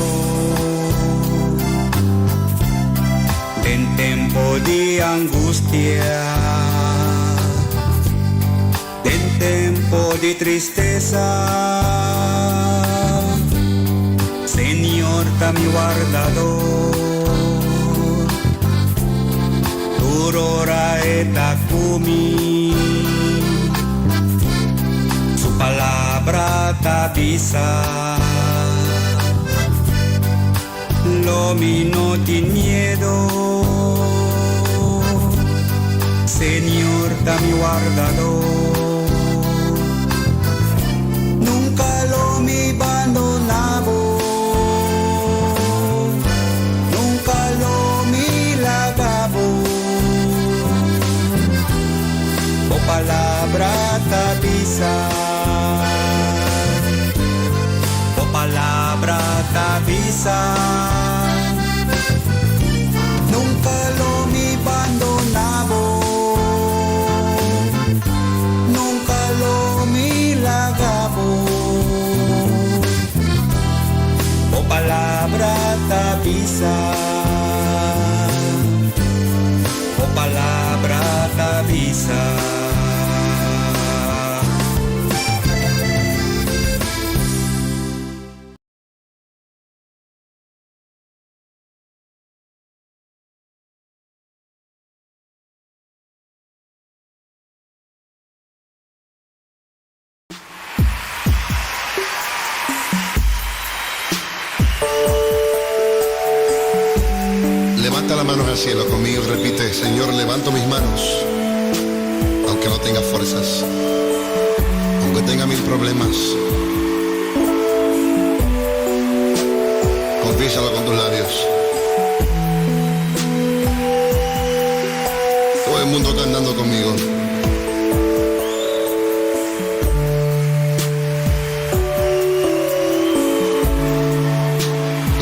en tiempo de angustia, en tiempo de tristeza. Señor, da mi guardador, Aurora eta kumi, su palabra te avisa, lo mino sin miedo. Señor, da mi guardador, nunca lo mi abandonavo, nunca lo mi lagabo. O palabra te avisa, o palabra te avisa, nunca lo mi abandonavo, nunca lo mi lagabo. O palabra te avisa, o palabra te avisa. Levanta las manos al cielo conmigo y repite: Señor, levanto mis manos, aunque no tenga fuerzas, aunque tenga mil problemas. Confiésalo con tus labios. Todo el mundo está andando conmigo.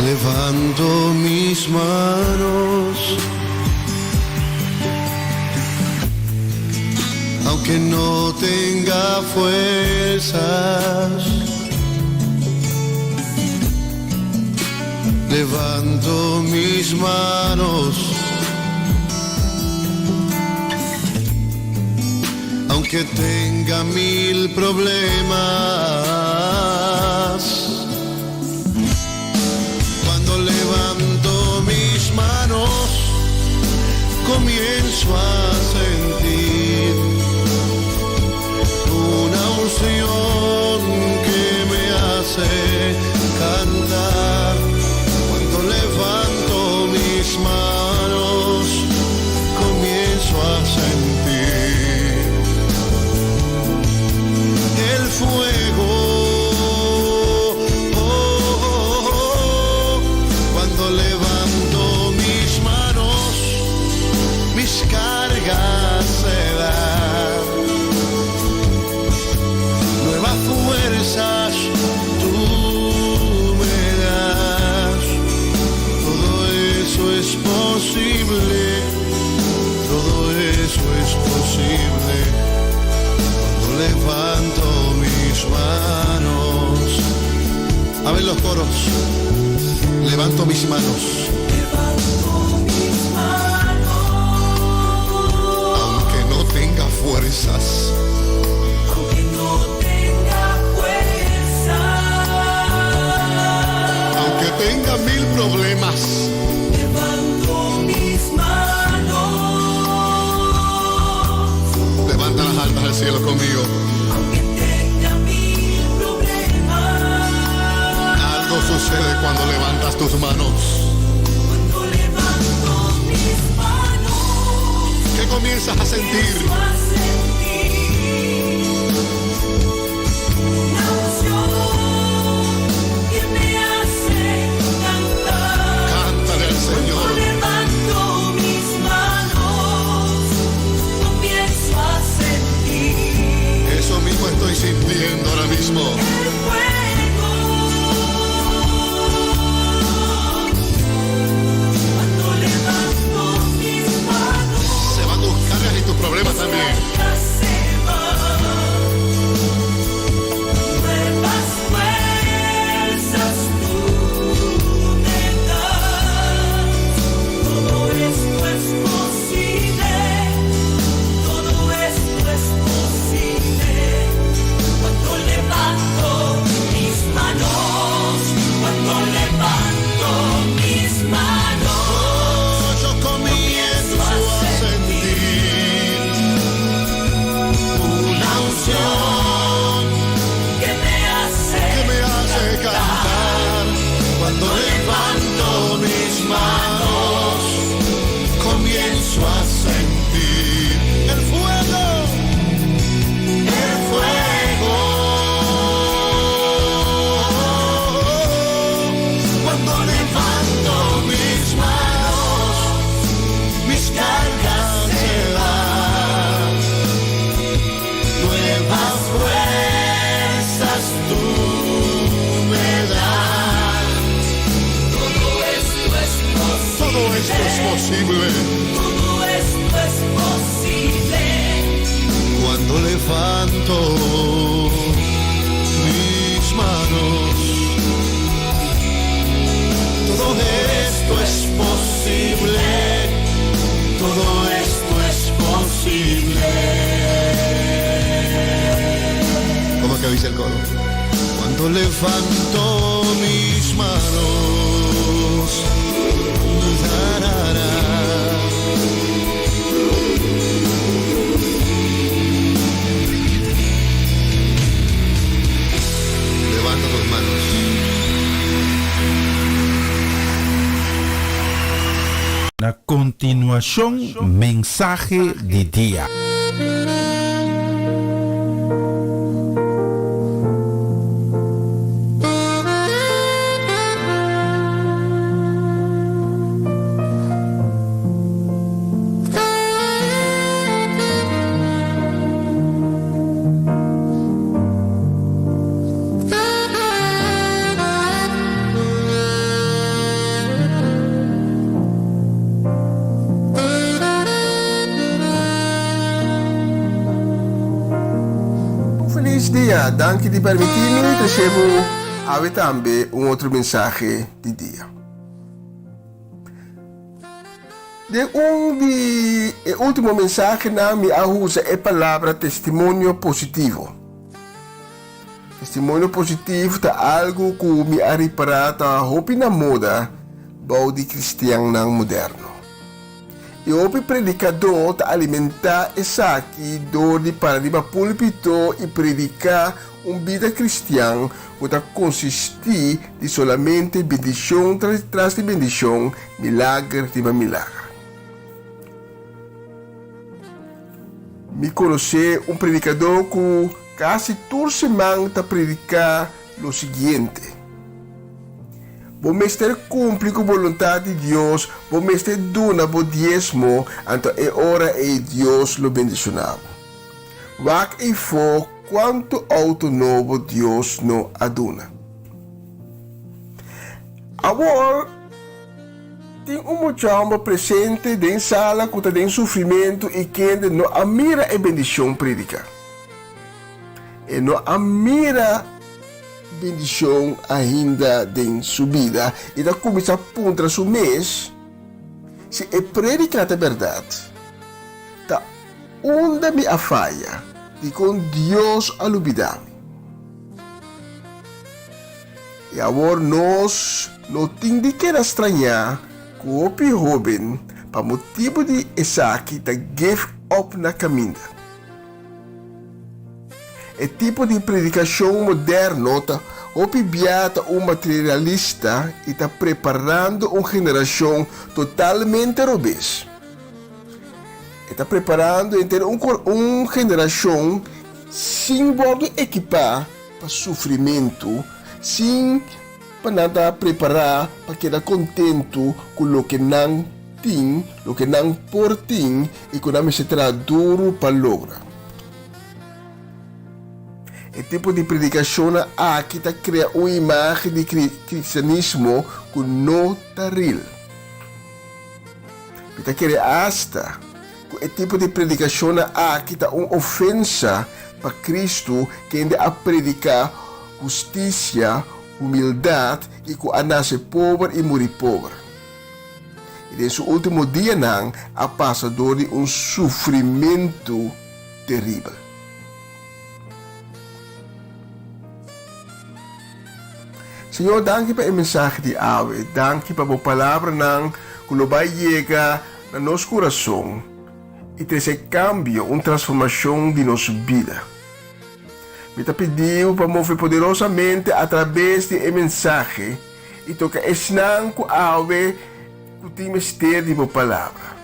Levanto mis manos, aunque no tenga fuerzas. Levanto mis manos, aunque tenga mil problemas. Levanto mis manos, comienzo a sentir una unción que me hace cantar. Cuando levanto mis manos, comienzo a sentir eso es posible cuando levanto mis manos. A ver los coros. Levanto mis manos. Aunque no tenga fuerzas. Aunque tenga 1000 problemas. Levanto mis manos. Levanta las almas al cielo conmigo. Aunque tenga 1000 problemas. Algo sucede cuando levantas tus manos. Cuando levanto mis manos. ¿Qué comienzas a sentir? A sentir una unción que me hace cantar. Cántale al Señor. Cuando levanto mis manos, comienzo a sentir Eso mismo estoy sintiendo ahora mismo. el fuego. Cuando levanto mis manos, Se van tus cargas y tus problemas también. cargas se van. Nuevas fuerzas tú me das. Todo esto es posible. Todo esto es posible. Cuando levanto mis manos. Cuando levanto mis manos. Yo comienzo a sentir una unción Que me hace cantar. Cuando levanto mis manos, comienzo a sentir el fuego. El fuego. Cuando levanto mis manos, mis cargas se van. Nuevas fuerzas tú me das. Todo esto es Todo esto es posible Todo esto es posible. cuando levanto mis manos. Todo esto es posible. Todo esto es posible. ¿Cómo que dice el coro? Cuando levanto mis manos. Tarara. Levanta tus manos. Na continuación, mensaje de día. Feliz dia, danke di permitirmi, recebo ave tambe un altro mensaje di dia. De último mensaje na mi usa a palavra testemunho positivo. Testemunho positivo tá algo que mi ariparata hopi na moda bau di cristian nang moderno. E o predicador tá alimentar essa aqui dor de paradigma púlpito e predicar vida cristã que tá consistir de solamente bendição tras de bendição, milagre de milagre. Me conheci predicador que quase toda semana tá predicar o seguinte: vamos ter cumprir com a vontade de Deus, vamos ter dona o diezmo, então é hora e Deus lo bendicionava. Wak e for quanto autonomo Deus no aduna. Agora, tem chama presente em sala que tem sofrimento e que não admira a bendição predica. E não admira bendição ainda em subida e da começa a punta su mês se é predicar a verdade tá onde me a falha de com Deus alubidame e agora nós não tem que estranhar que o jovem para motivo de Isaac da give up na caminha. É tipo de predicação moderno tá opibiata materialista e está preparando uma geração totalmente obesa. Está preparando uma geração sem poder equipar para sofrimento, sem para nada preparar para quedar contento com o que não tem, o que não por tem e que não se terá duro para lograr. O tipo de predicação aqui está cria uma imagem de cristianismo que não está real. Está querendo hasta o tipo de predicação aqui está uma ofensa para Cristo que ainda a predicar justiça, humildade e que a nascer pobre e morrer pobre. E nesse último dia não a passador de um sofrimento terrível. Senhor, danke para a mensagem de ave, danke para a palavra que vai chegar no nosso coração e trazer cambio, uma transformação de nossa vida. Me pediu para mover poderosamente através da mensagem e tocar ensinar com a ave que tem mistério de palavra.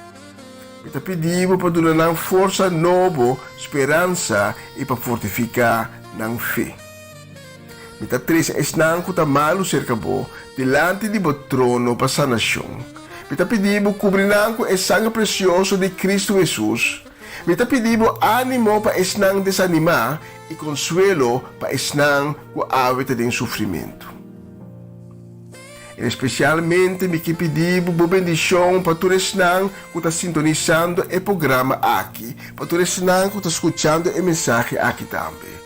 Me pediu para dar força nova, esperança e para fortificar na fé. Mita três esnang ko tamalo cercabo delante de bo trono para sanação. Mita pedibo cubrinan ko sangue precioso de Cristo Jesus. Mita pedibo ánimo para esnang desanimar e consuelo para esnang ko awit de sofrimento. Especialmente me que pedibo bo bendição para tu esnang ko ta sintonizando o programa aqui, para tu esnang ko ta escuchando a mensagem aqui também.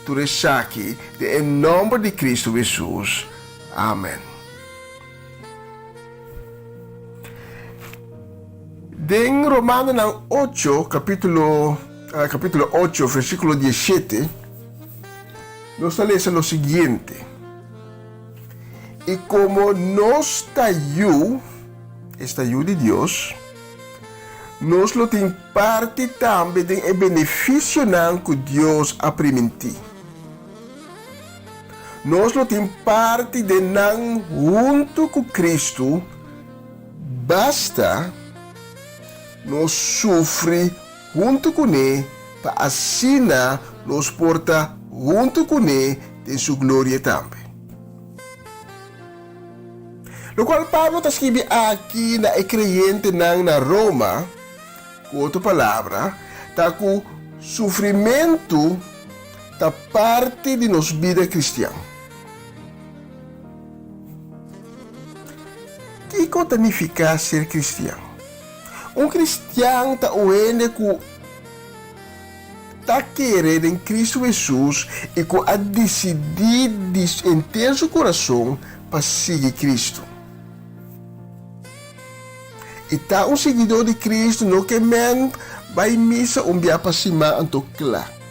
Tu aqui, em nome de Cristo Jesus. Amém. En Romanos 8, capítulo 8, versículo 17, nos lê o seguinte: E como nos está de Deus, nos lo tem parte também do benefício que Deus ha prometido. Nós não temos parte de não junto com Cristo, basta nós sofrer junto com Ele, para assim nos porta junto com Ele em sua glória também. O qual Pablo está escrevendo aqui na creyente na Roma, com outra palavra, está com sofrimento da parte de nossa vida cristã. O que significa ser cristão? Um cristão está que está querendo em Cristo Jesus e que a decidir em ter seu coração para seguir Cristo. E está um seguidor de Cristo no que vai missa dia para cima anto claro.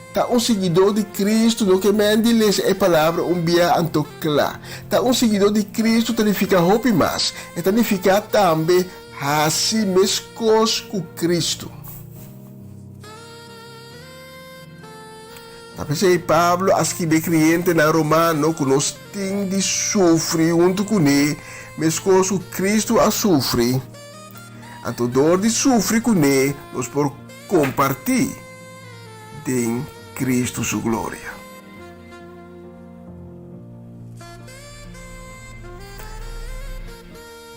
Está um seguidor de Cristo no que lê a palavra dia anto claro. Está um seguidor de Cristo que fica hope mais. E fica também assim mescos com Cristo. Tapos Pablo escreve cliente na Romano que nós temos de sofrer junto com ele, mescos com Cristo a sofrer. A dor de sofrer com ele, nós por compartilhar em Cristo sua glória.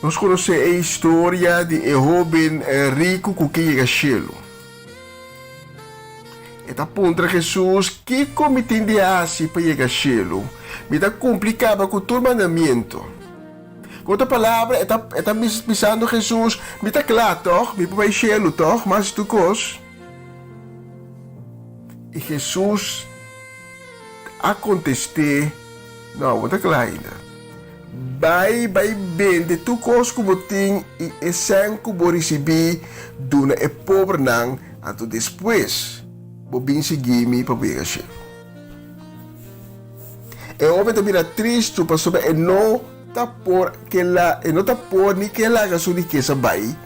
Nós conhecemos a história de um jovem rico que chega ao céu. Eta pontra Jesus que como entende assim para chegar ao céu, me dá complicado com todo mandamento. Com outra palavra, está pisando Jesus, me está claro, toch? Me vai cielo, toch? Mas tu cos. E Jesus aconteceu, não, está claro ainda. Vai bem de tu cos como tem e esse como receber duna é pobre não, até depois, vou bem seguir me para ver a cielo. E homem também é triste, para saber não tá por que lá, não tá por nem que lá a sua riqueza vai.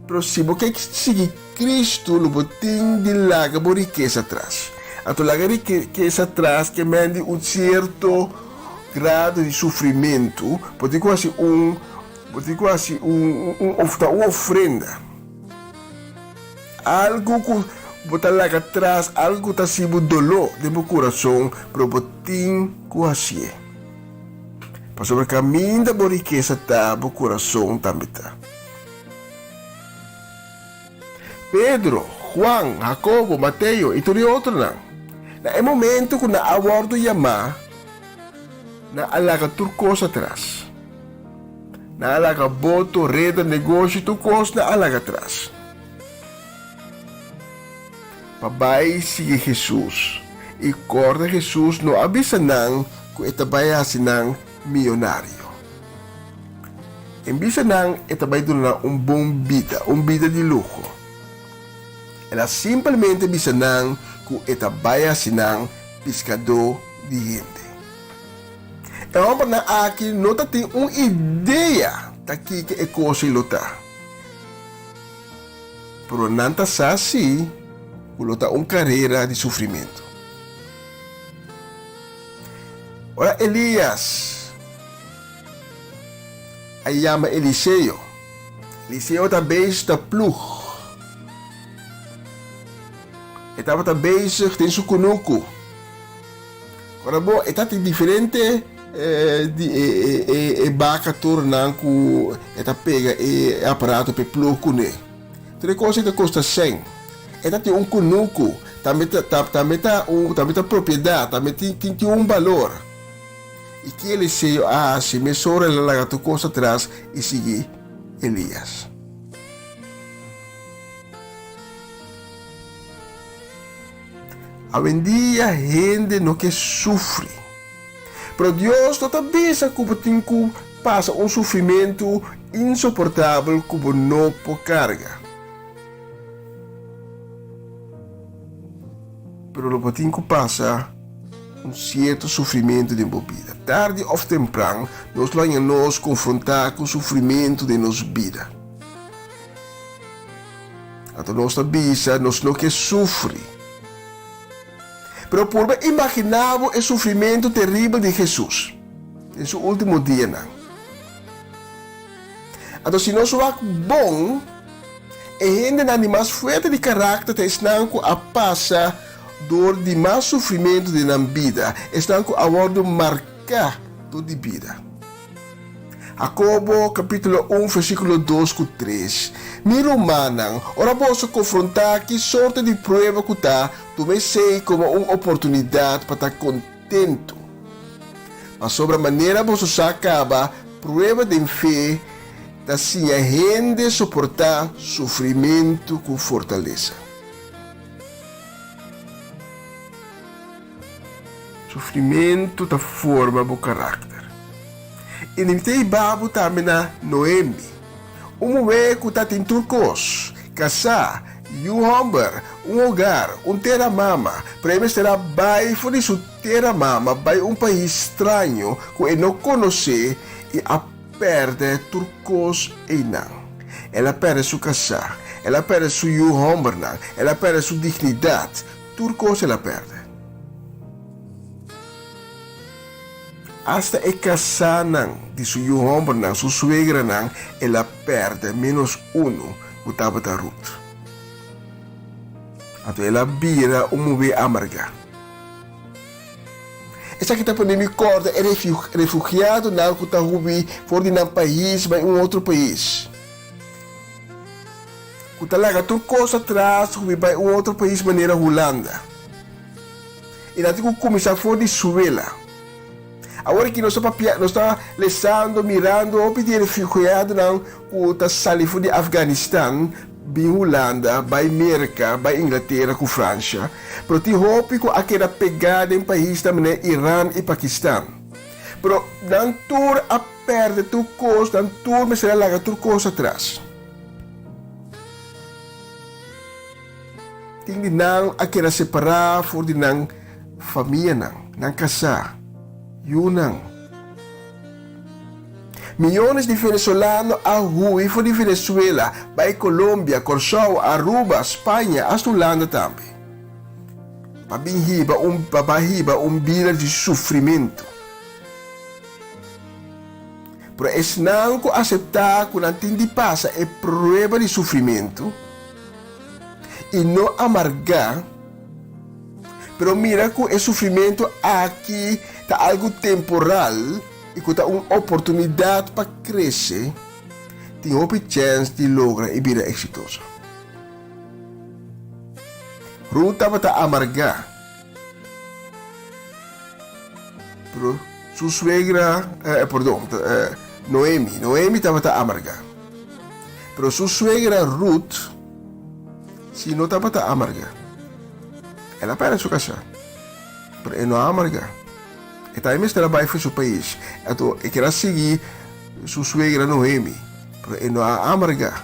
Pero se você seguir Cristo, no botim de lá a sua riqueza atrás. A tua riqueza atrás que mande certo grado de sofrimento, pode quase uma ofrenda. Algo que botar lá atrás, algo que está sendo dolor de meu coração, para botim quase. Para sobre o caminho da boa riqueza está, o coração também está. Pedro, Juan, Jacobo, Mateo e tudo outro não. É momento que na abordo chamar, na alaga turcos atrás. Na alaga boto, reda, negócio, turcos na alaga atrás. Papai sigue Jesus. E corda Jesus no avisa nang kung itabay sinang milyonário. Imbisa nang itabay doon na bom vida de lujo. Ela simplesmente bisa nang kung itabay sinang pescador de gente. E para na akin, nota tem ideia taki que é coisa ilota. Pero nanta sasi, ulota carreira de sofrimento. Ora Elias, aí chama Eliseu. Eliseu também está plug. Ele estava bezig tem seu conuco. Ora bom, ele está diferente de baca tornando que ele pega e aparato para plug com ele. Tem coisa que custa 100. Ele tem conuco, também tá propriedade, também tem valor. E que Eliseu se mesura lá tu costa atrás e seguir Elias. Hoje em dia, gente não que sofre. Pero Deus não também como tem que passar sofrimento insuportável como não por carga. Pero não tem que passar certo sofrimento de nossa vida. Tarde ou temprano, nós vamos nos confrontar com o sofrimento de nossa vida. Então, nós não que sofre. Pero por imaginar o sofrimento terrível de Jesus em seu último dia. Então, se nós somos bom, a gente não é mais forte de caráter, está a passar dor de mais sofrimento de na vida, está a bordo marcar toda a vida. Jacobo, capítulo 1, versículo 2 a 3. Miro manang, ora posso confrontar que sorte de prova que está, tu me sei como uma oportunidade para estar contento. Mas sobre a maneira você se acaba, prova de fé, assim a gente suportar sofrimento com fortaleza. Sofrimento da forma o caráter. E nem babo também na Noemi. Mulher que está em turcos, casar, homem, lugar, terra mama. Para será vai fora de terra mama, vai país estranho que ele não conhece e a perde turcos e não. Ela perde sua casar, ela perde seu homem, ela perde sua dignidade. Turcos ela perde. Hasta e casanan de su homem, su suegra, ela perde menos uno que estava da Ruth. Então ela vira mulher amarga. Essa que está por me corda é refugiado não que está fora de um país, mas outro país. Que está lá com coisa atrás, vai outro país, maneira Holanda. E não tem que começar fora de Suela. Agora que nós estamos lendo, mirando, o pedir refugiado não, o tá salido de Afeganistão, bem Holanda, bem América, bem Inglaterra, com França. Pero ti hopi ko aquela pegada em país também Irã e Paquistão. Pero dan tour a perder tu coisa, dan tour me será larga tu coisa atrás. Tingdi nang aquela separar for di nang família nang casar. Yunang. Milhões de venezuelanos a rua de Venezuela, vai Colômbia, Corsão, Aruba, Espanha, a Holanda também. Babahiba vida de sofrimento. Pero es não que aceitar que não tem de passar é prova de sofrimento e não amargar. Pero mira que o sofrimento aqui está algo temporal e que está uma oportunidade para crescer, tem uma chance de lograr a vida exitosa. Ruth estava a amargar. Pero sua suegra, Noemi estava a amargar. Pero sua suegra Ruth, se não estava a amargar. Ela para sua casa. Pero ela não amarga. E também trabalha para seu país. Então, eu quero seguir sua suegra Noemi. Pero ela não amarga.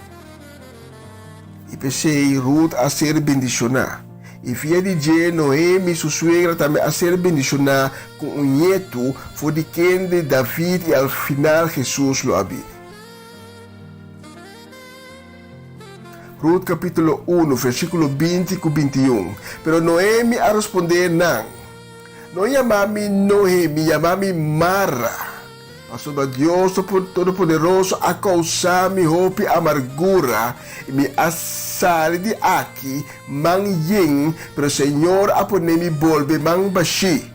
E pensei Ruth a ser bendicionada. E via de Noemi, sua suegra também a ser bendicionada com um neto, foi de quem de David e ao final Jesus lo habita. Ruth capítulo 1, versículo 20 e 21. Pero Noemi a responder não. Não chamame Noemi, chamame Mara. Mas sobre Deus Todo-Poderoso a causar-me hope amargura e me assar de aqui, manhã, pero o Senhor a poner-me volve man baixi.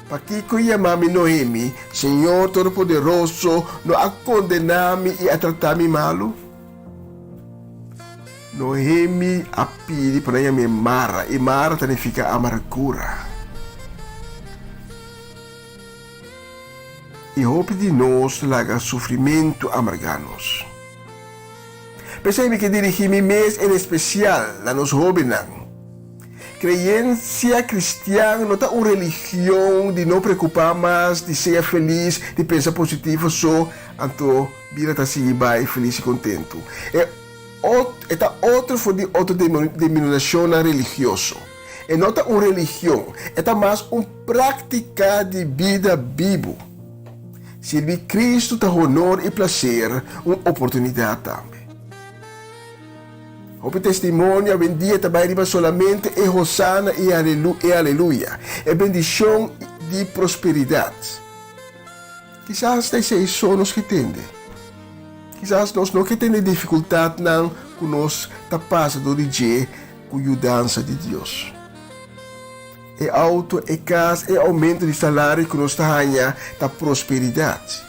Para que chamame Noemi, Senhor Todo-Poderoso, não a condenar-me e a tratar-me malo? Noemi a pedi para chamar Mara, e Mara significa amargura. E hope de nós laga sofrimento amarganos. Pensei que dirigi-me mês em especial a nos jovens. Crença cristã não é uma religião de não preocupar mais, de ser feliz, de pensar positivo só, então vida está assim bem, feliz e contento. É outra forma de autodenominação religiosa. E não é uma religião, é mais uma prática de vida viva. Servir Cristo dá honor e prazer, uma oportunidade também. O testemunho, bem dia, também arriba solamente e Hosanna e Aleluia. É bendição de prosperidade. Quizás esses são os que tendem. Quizás nós não que temos dificuldade não, que nós está passando de dia com a ajudança de Deus. É auto, é casa, é aumento de salário que nós ganhamos da prosperidade.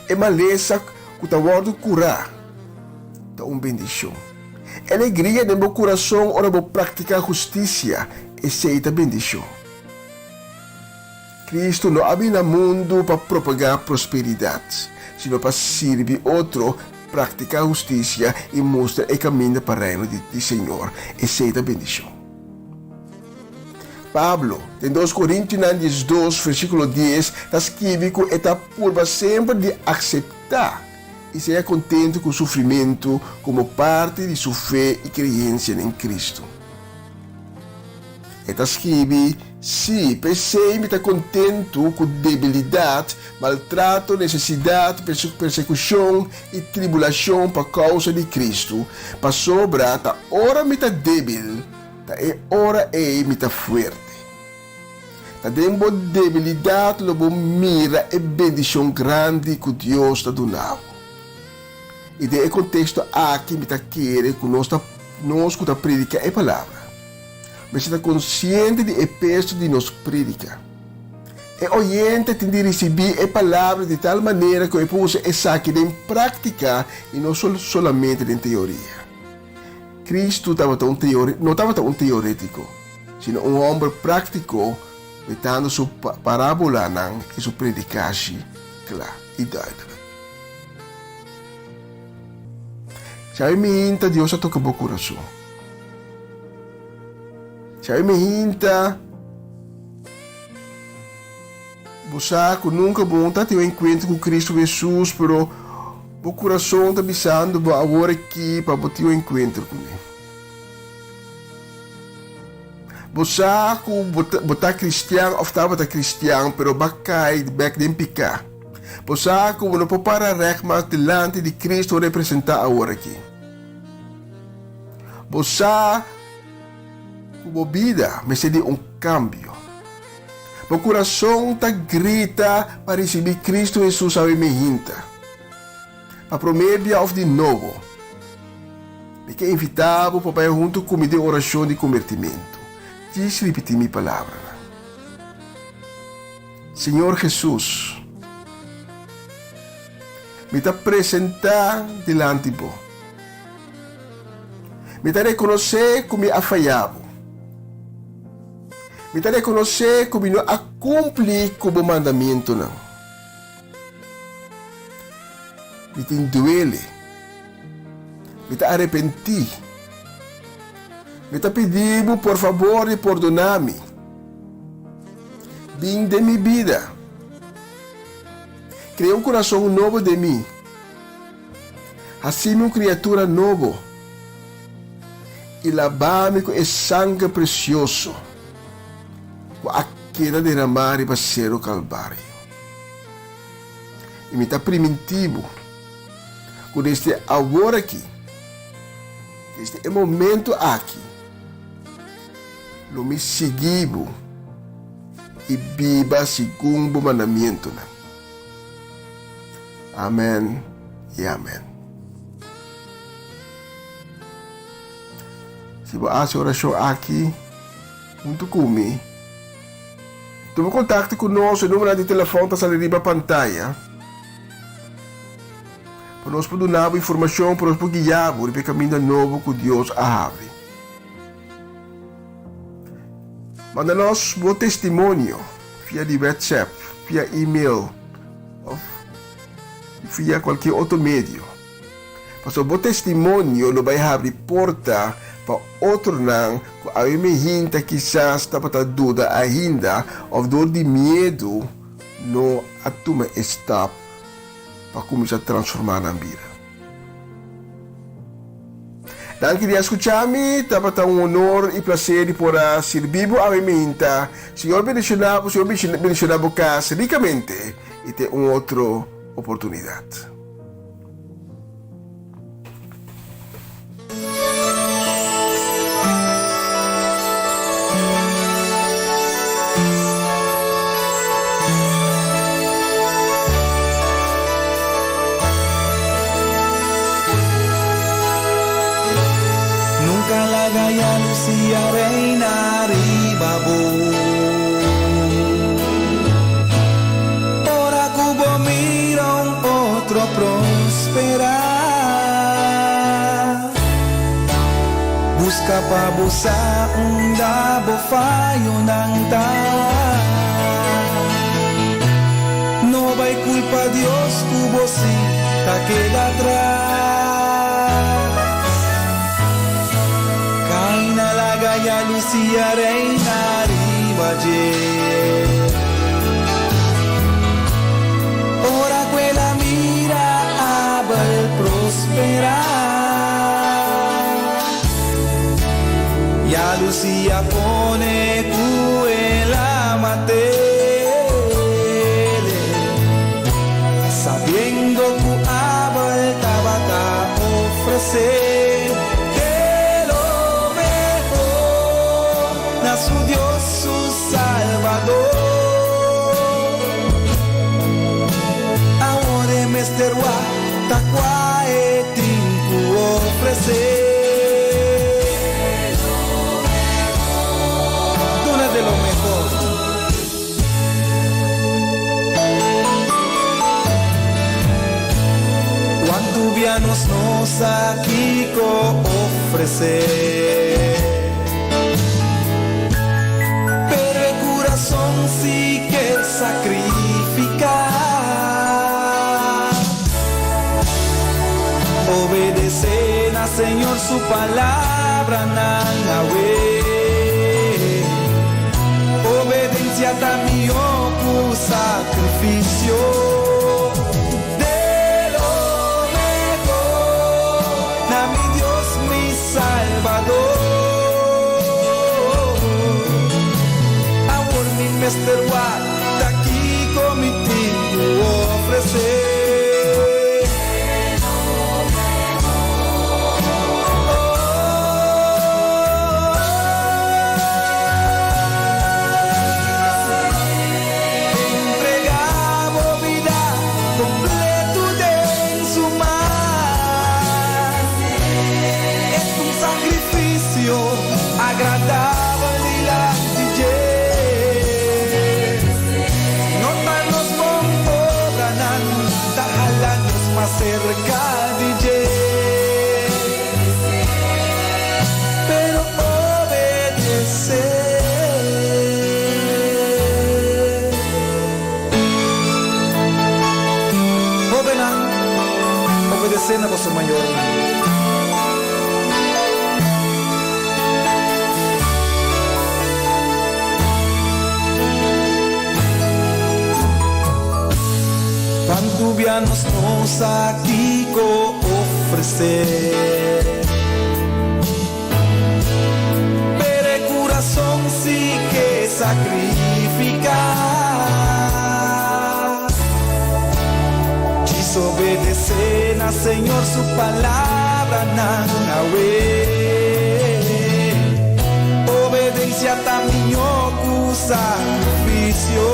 É maleza que está word curar, da uma bendição. É alegria do meu coração, ora vou praticar justiça, essa é a bendição. Cristo não abre no mundo para propagar prosperidade, sino para servir outro, praticar justiça e mostrar o caminho para o reino do Senhor. Essa é a bendição. Pablo, em 2 Coríntios 2, versículo 10, está escrito que está por sempre de aceitar e ser contente com o sofrimento como parte de sua fé e crença em Cristo. Está escrito, sim, pensei-me estar contente com debilidade, maltrato, necessidade, persecução e tribulação por causa de Cristo. Para sobra, tá hora me está débil, tá hora me está forte. Tá dentro da debilidade, lobo mira e bendição grande que Deus está dando. E de contexto aqui me está querendo que nós que está predicar a palavra. Mas está consciente de peso de nos predicar. E oyente tem de receber a palavra de tal maneira que eu possa essa aqui em prática e não somente em teoria. Cristo não estava um teórico, sino um homem prático metendo sua parábola e sua predicação clara e duidelijk. Sabe me hinta Deus a tocar o coração. Sabe me hinta você nunca bom ter um encontro com Cristo Jesus, pero o coração está pensando agora aqui para ter um encontro com Ele. Você botar cristiano, ou está cristiano, pero bakay back dem picar. Você não pode parar mas delante de Cristo representar agora aqui. Você como vida me se de cambio. O coração está grita para receber Cristo Jesus a me hinta. Para prometer of de novo. Me que invitado para junto com de oração de convertimento. Diz repetir minha palavra. Senhor Jesus, me está apresentar delante de você. Me está reconhecer como afaiado. Me está reconhecer como não a cumprir com o mandamento não. Me está duele. Me está arrepentir. Me está pedindo por favor de perdonar-me. Vim de minha vida. Cria coração novo de mim. Assim uma criatura novo. E lavar-me com esse sangue precioso. Com a queda derramar e passear o Calvário. E me está primitivo. Com este agora aqui. Este momento aqui. Lo me seguivo. E viva segundo o mandamento. Amém e amém. Se você faz oração aqui, junto comigo, tome contato conosco, o número de telefone está ali na pantalla. Para nós poder dar informação, para nós poder guiar para o caminho novo que Deus abre. Manda-nos o testemunho via de WhatsApp, via e-mail, ou via qualquer outro meio. Mas o testemunho não vai abrir porta para outro não, que a mim quizás está para dúvida ainda, ou dor de medo, não atuma stop para começar a transformar na vida. Danke di escucharmi, dapat ang honor e placer por servir a mi minta. Senhor bendicionado bukas ricamente e te outra oportunidade. Gaya Lucia reina ribabo. Ora cubo mira un otro prosperar. Busca pa busa un dabo fallo ng tawa. No vai culpa Dios cubo si ta queda atrás. Gaya Lucia reina ribaje. Ora quella mira abel prosperar. Ya Lucia pone cuela matele, sabiendo que abel tabata ofrecer. Su Dios, su Salvador. Ahora me esterwa, takwa e tinku ofrecer. Una de lo mejor. Cuando vianos nos aquí co ofrecer. Son palabra ng away. Obediencia también ku sacrificio de lo mejor na mi Dios mi Salvador. Amor mi Mr. What daqui comitigo ofrecer. Cerca DJ, pero obedecer. Obenan, obedecer na vosso maior. Pantubianos nos aquí co ofrecer, pero el corazón sí que sacrificar. Desobedecer a Señor su palabra nanawe. Obediencia también cu sacrificio.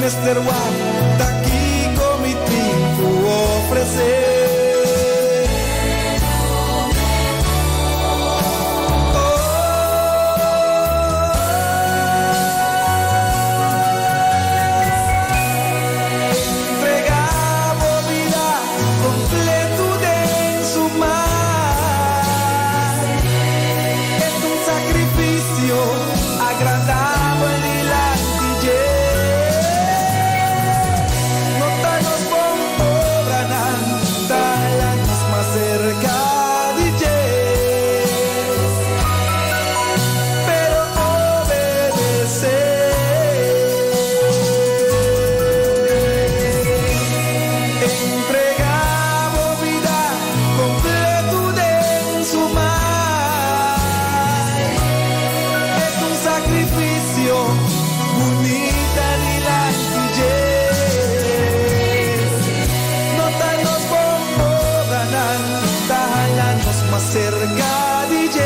Mr. One, daqui comitigo ofrecer. Entregamos vida completo de su mar. Es un sacrificio agradable delante de cerca DJ, pero obedecer. Entregamos vida completo de su mar. Es un sacrificio bonita ni la DJ. Más cerca DJ,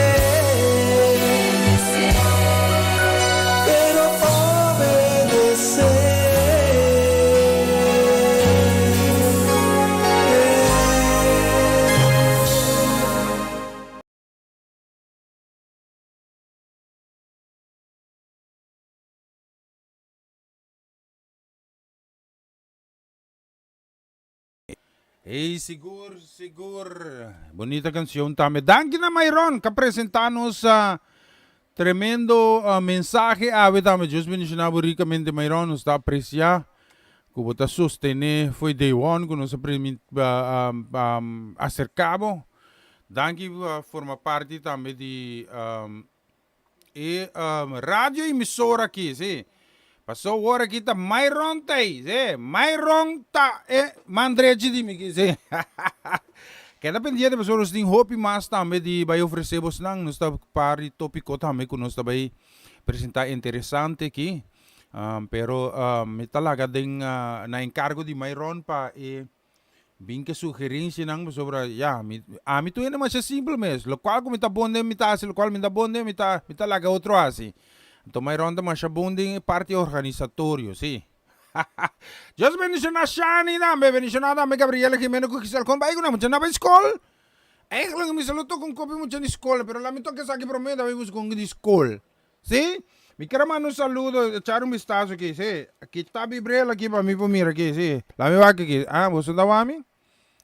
pero Hey, sigur. Bonita canción también. Danke na Mayron, kapresentanos sa tremendo mensaje. Ave también, Diyos bendicionado ricamente Mayron, nos da aprecia. Como ta sostene, foi day one, kung nos acercabo. Danke forma parte também de rádio emissora aqui, sim. Passou hora aqui tá Mayron tay, Mayron tá mandreji di mi, sim. Kaya pendiente pa soros ding hopi mas também de vai oferecemos nang nos tá pari topiko também kung nos tá vai apresentar interessante aqui. Pero may talaga ding na encargo di Mayron pa bing que sugerência nang sobra mi tu naman siya simple mes lo qual kung mita bonde mita lo qual mita bonde mita talaga outro assim. Então Mayron naman siya bonding parte organisatorio, sí. Dios bendicionado Shani na, bendicionado me Gabriela Jimeno ko kisal kon bago na mo na ba school? Lang mi saluto kung kopi mo dyan school, pero lamito que sa akin prometa vamos kung di school. Sí? Mi karamano saludo, echar un vistazo aquí, sí. Aquí está Bibrel aquí para mi pomir aquí, sí. La me va aquí, vos andaba a mí?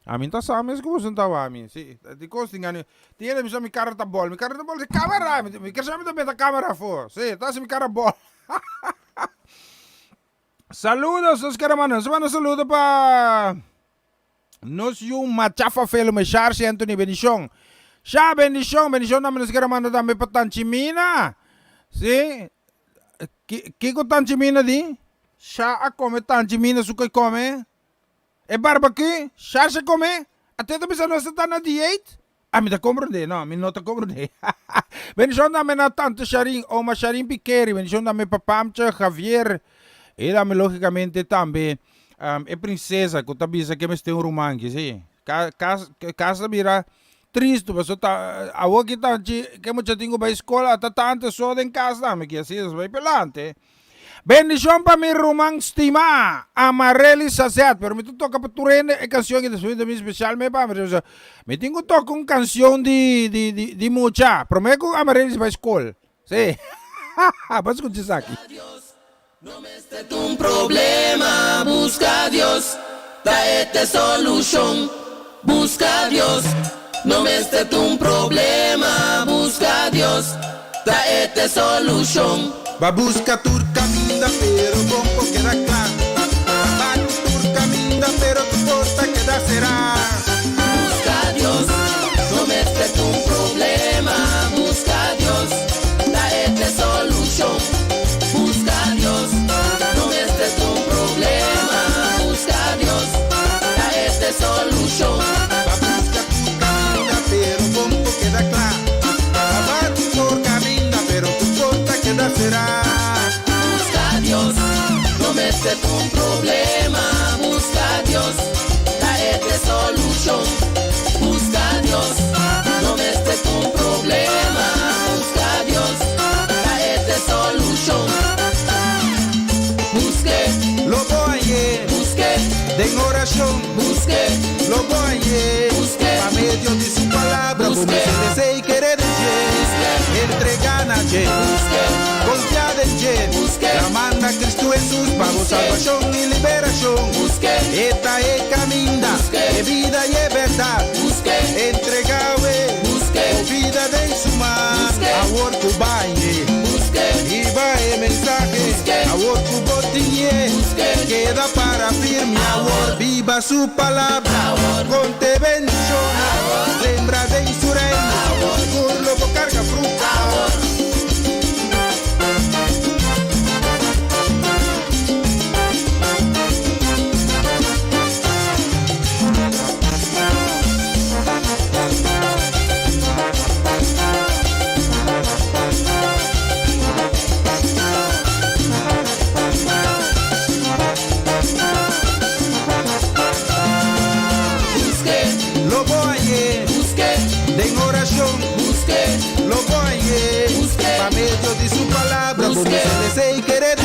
Amin ta sa amin ko sunta wa amin. Si, di ko tingnan. Tiene bisa mi cara ta bol. Mi cara ta bol si camera. Mi cara sa mi ta beta camera fo. Si, ta si mi cara bol. Saludos, nos hermanos. Bueno, saludo pa nos yung machafa felo me Charles Anthony bendición. Siya bendición namin nos hermanos dami pa Tanchimina. Si, Kiko Tanchimina di? Siya a come Tanchimina sukoy come. E barbecue, siya se come. At ito bisa nos ta na diet. Mi ta comprende, no, mi nota comprende. Bendición namin na tanto Sharing, Oma Sharing Piqueri, bendición namin pa Pamcha Javier. E dami logicamente também princesa, que tabisa que me tem um romance, sim. Casa mira triste, mas a o que tá que muita tingo para escola, tá tanto só em casa, me que assim vai pelante. Bendição para mi romance estima, Amareli Sazet, pero me toca para turene e canção que después de mim especial me pa, me tenho toca uma canção de mucha, prometo Amareli para escola, sim. Vas com isso aqui. No me esté un problema, busca a Dios, tráete solución, busca a Dios. No me esté un problema, busca a Dios, tráete solución. Va busca tu caminda, pero poco queda claro. Va tu caminda, pero tu porta queda será. Busca a Dios, no me esté un problema, busca a Dios, tráete solución. Busca a Dios, no estés un problema. Busca a Dios, tráete solución. Va busca tu caminda, pero poco queda claro. Va tu caminda, pero tu porta queda será. Busca a Dios, no me estés un problema. Busca a Dios, tráete solución. Busca a Dios, no me estés un problema. Busca a Dios, tráete solución. Lo voy Busque, en oración, busque, lo voy busque, a medio de su palabra, busque, como se desea y querer entregan a busque, confiar en busque, la manda Cristo Jesús, para busque, salvación y liberación. busque, Esta es caminda, busque, de vida y de verdad, busque, entregado busque, vida de su mano, busque, a worku baile. busque, Y va el mensaje, busque, a worku botiñe, busque, queda para firme, amor, viva su palabra, con te bendición, sembra de su reino, con lo que carga fruta. Lo voy busque, en oración, busque, lo voy busque, a medio de su palabra, como busque, se desea y querer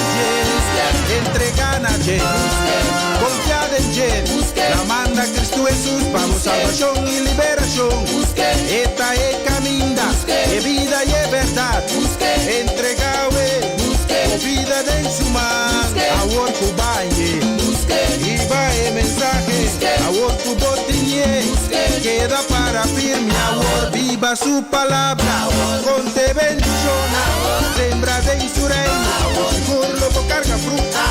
entregan a confiar en busque, la manda Cristo Jesús, para busque, salvación y liberación. busque, Esta es caminda, busque, de vida y de verdad, busque, entregado busque, con vida de su mano, busque, a worku baile. busque, Y va el mensaje, busque, a worku botiñe, busque, queda para firme, amor, viva su palabra, con te bendición, sembra de su reino, con lo que carga fruta.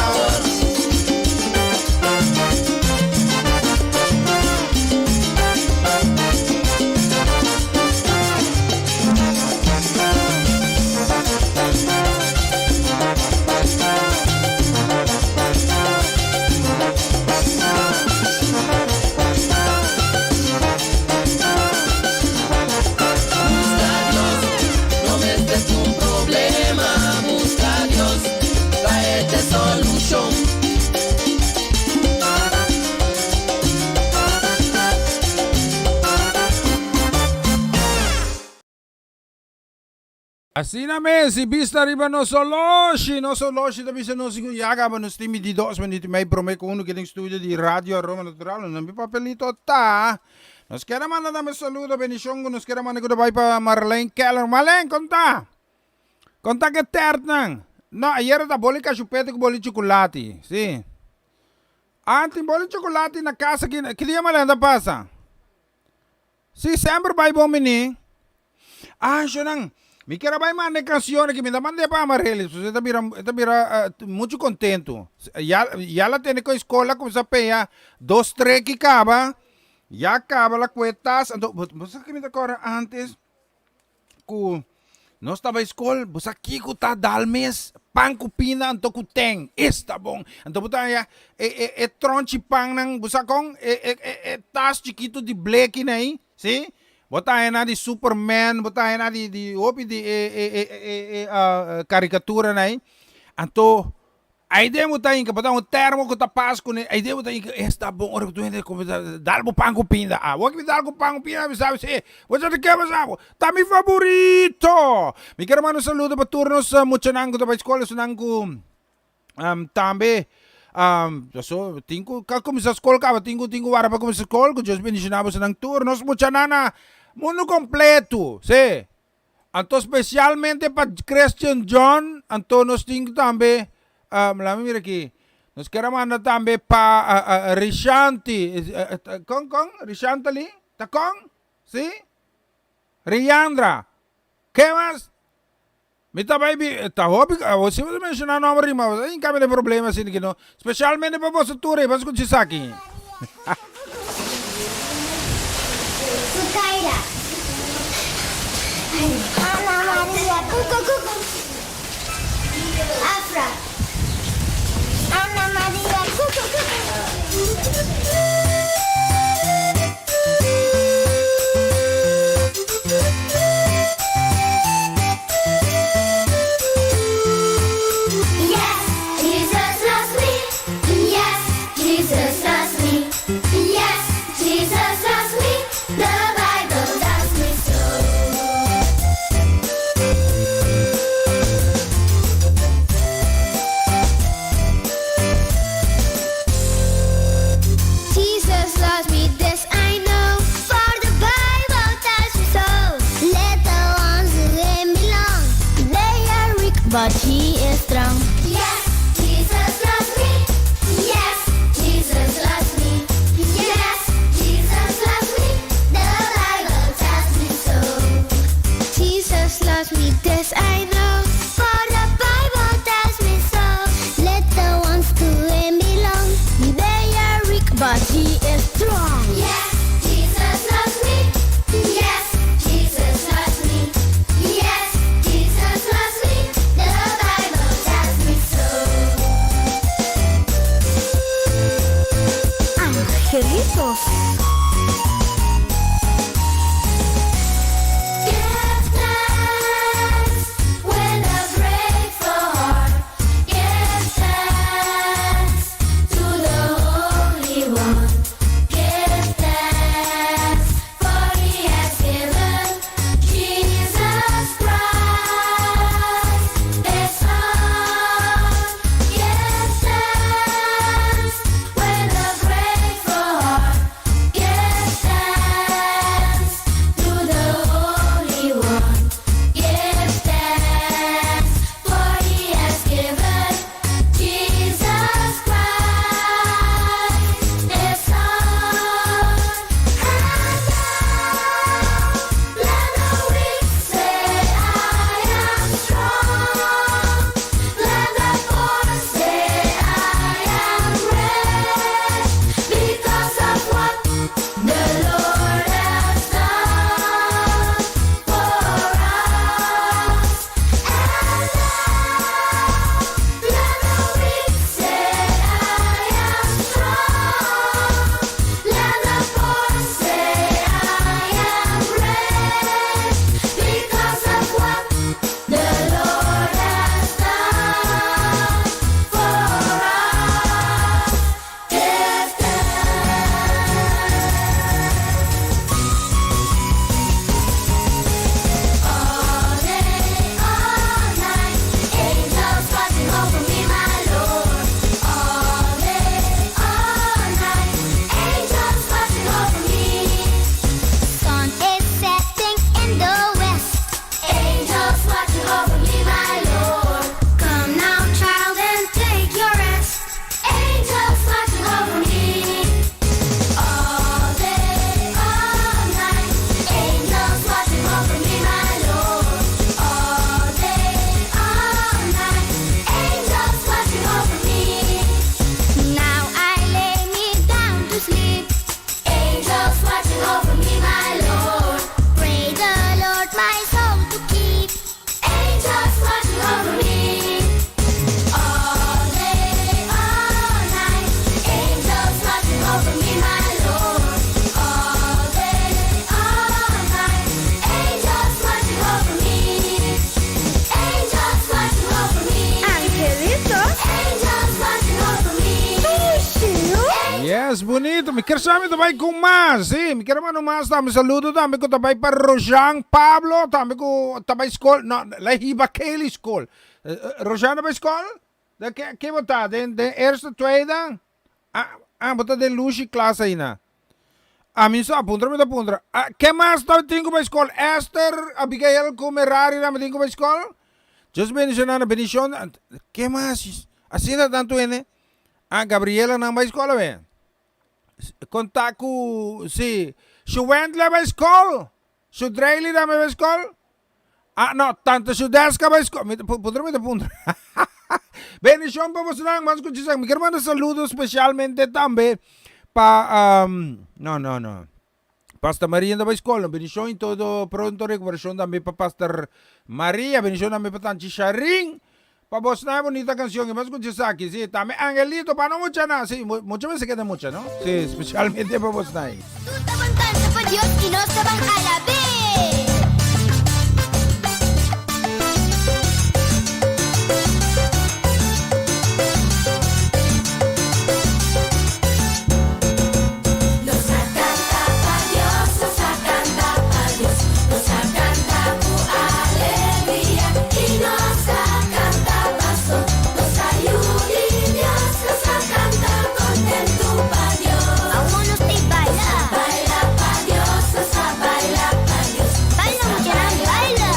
no me estés un problema. Busca a Dios, tráete solución. Assim na mesi, vista riba no soloshi da bisa no sigo yaga ba nos timi di 2 minuti mai prome con uno che in studio di Radio Roma Natural, non mi papelito ta. Nos queda manda dame saludo bendición, nos queda manda ko da pa Marlene Keller. Marlene, conta. Conta que tert nang. No, ayer da boli ka chupete ko boli chocolate. Si. Anting bola chocolate na casa que dia malanda pasa. Si sempre vai bom menino. Siya nang. Mi quero vai mandar canção que me dá mandar para Amarelis. Você tá vira muito contento. Ya la tem com a escola como sa peia 2, 3 que acaba. Ya acaba la cuetas. Então, você que me dá agora antes ku nós estava na escola, você aqui ku tá dalmes pang kupina anto ku teng. Está bom. Então buta ya tronchi pang nang busa kong tas chiquito de black na aí, sim? Botar na de Superman, botar na de opi de caricatura na aí. Então, a ideia muta inka, botar termo que tá pasco né. A ideia muta inka, está bom, ora que tu ainda como dalbo pango pinda. Vou que dalbo pango pinda, me sabe se. Você te quer sabe? Tá mi favorito. Me quero mandar saludo para turnos muito nango da escola, nango também so tinko como sa escola ka tinko wara pa como sa escola ko Diyos benisinabo sa nang turnos mucha nana mundo completo sí anto especialmente pa Christian John antonos tinko tambe malami mira ki nos keramana tambe pa Rishanti kong Rishantali takong sí Riandra ¿qué más? Mita baby, hobi você vai mencionar nome rima, em cabe de problema assim que não, especialmente para você ture, para você aqui. Sukaira. Ana Maria, cucu. Afra. Ana Maria, cucu. But he is strong. Yes, Jesus loves me. Yes, Jesus loves me. Yes, Jesus loves me. The Bible tells me so. Jesus loves me, this I know. For the Bible tells me so. Let the ones to him belong. They are weak, but he is strong. Yes, Jesus loves me. Yes, Jesus loves me. Yes, Jesus loves me. Angelitos. Give thanks when a grateful heart. Give thanks to the Holy One. Give thanks for He has given Jesus Christ, His Son. Give thanks when a grateful heart. más bonito. Me kasama também com mais. Sim, me quero mano mais. Também saludo também ko também para Rojan Pablo. Também ko também escola. Não, lá hiba Kelly school. Rojan também escola? Que botar? De eerste, tweede? Botar de Lucy classe aí na. Mim só apunta. Que mais também tem com a escola? Esther, Abigail, com Merari também tem com a escola? Just mencionando a bendição. Que mais? Assim na tanto né? Gabriela na ba escola be? Contact ko si Wendla ba escola? Drayli na ba escola? No, tanto Deska ba escola? Punta. Bendición pa você mas ko dizem, me quero mandar saludo especialmente também pa no. Pastor Maria da escola, bendição em todo pronto recuperação também pa Pastor Maria, bendição também pa Tanti Sharing. Pa vos na bonita canción que más escuchas aquí, sí, también Angelito, pa no mucha na, sí, mucho veces queda mucha, ¿no? Sí, especialmente pa vos na. Tú estaban cantando por Dios y no estaban a la vez. Vámonos y baila. Baila pa Dios, baila pa Dios. Baila muchacha, baila.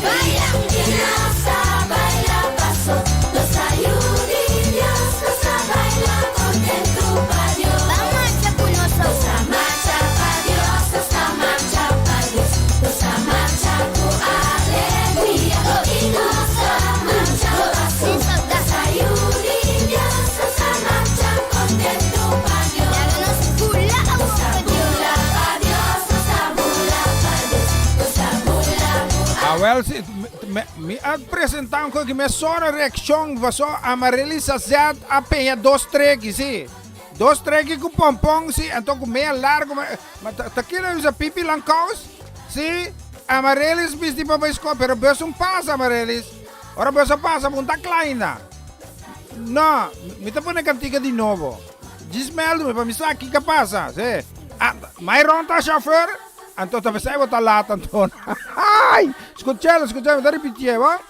Baila muchacha, baila paso. Los ayude Dios, baila contento pa Dios. Vamos marcha con nosotros. Marcha pa Dios, marcha pa Dios. Marcha con alegría y nos marcha paso. Los ayude Dios, marcha contento pa Dios. Háganos bula a pa Dios. Well, me apresentam ko que me sora reaction vaso amareli sa zat a penha 2 trek, sim. 2 trek com pompom, sim. Então com meia largo, mas tá querendo usar pipi lancaus, sim. Amarelis bis di pa escola, pero beso passa amarelis. Ora beso passa punta kleina. No, me tá pondo cantiga de novo. Desmeldo-me para me saber o que passa, sim. Mas ronta chauffeur? Então talvez eu vou estar lá, Antônio. Ai! Escutando, dá repetir, va?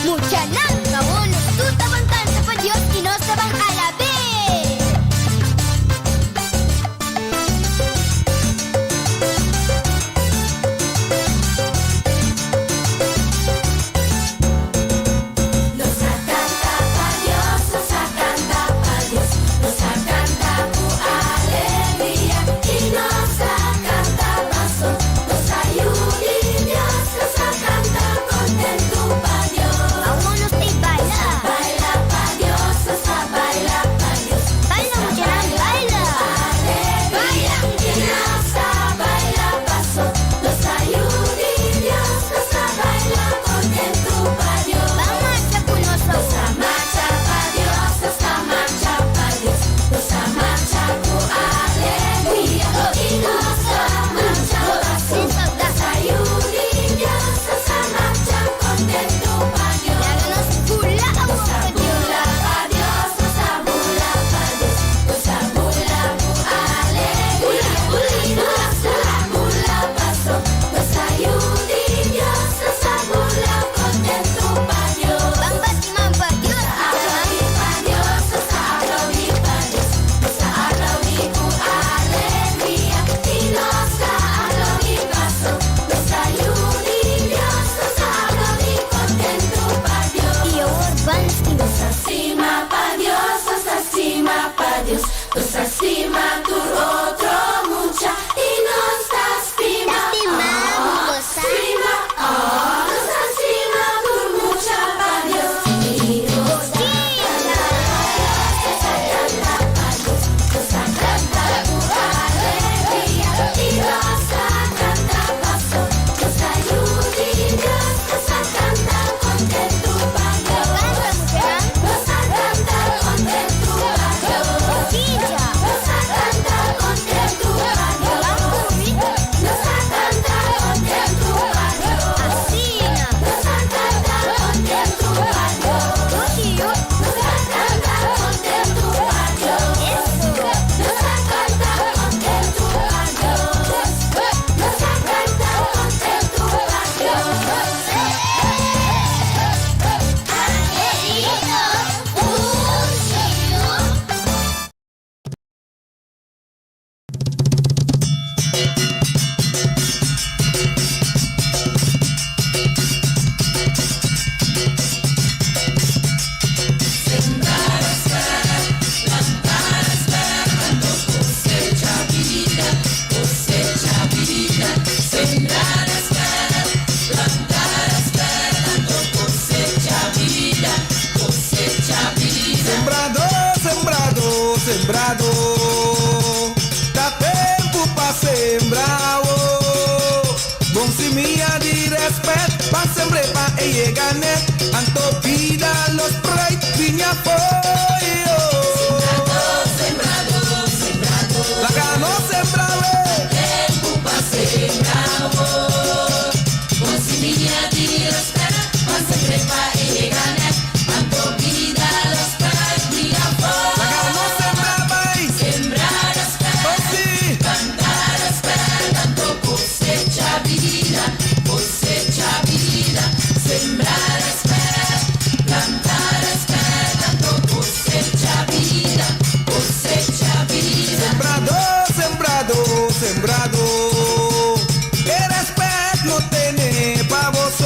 Mucha nada, bueno, tú estaban cantando por Dios y no estaban a la vez. Canta sembrado, da tempo pra sembrar. Bom semilla de respeto, pa sempre pa llegar net. Anto vida los pride, piña pollo. Sembrado, sembrado, La gano sembrado, tempo pra sembrar. Con semilla de respeto, pa sempre pa llegar net. Anto vida los pride, piña pollo. la gano sembrado, Sembrar respeto, oh sí. plantar respeto, tanto cosecha vida, sembrar respeto, plantar respeto, tanto cosecha vida, Sembrado, sembrado, sembrado. Que respeto no tiene pa vos.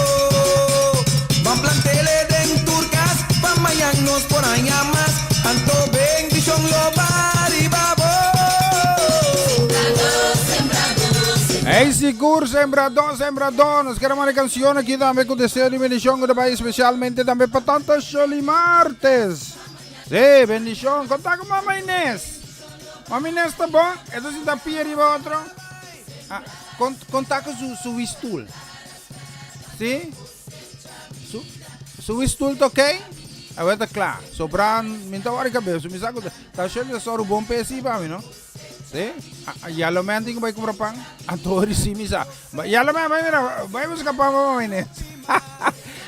Van plantele den turcas, van mañanos por allá más. Anto bendición lo bari babo. Hey, sigur, sembrador. Nos queremos una canción aquí también con deseo de bendición que va especialmente también para tantos Sholi Martes. Sí, bendición. Conta con Mama Inés. Mama Inés, ¿está bon? Esto sí está pie arriba otro. Ah, conta con su vistul. ¿Sí? Su vistul, ¿ok? A ver, está claro. Sobran, minta wari cabelo. Su misago, está Sholi, es un buen pesi para mí, ¿no? Sí, ya lo me han dicho que voy a comprar pan. A todos y misa. Ya lo me han dicho, voy a buscar pan, mamá Inés.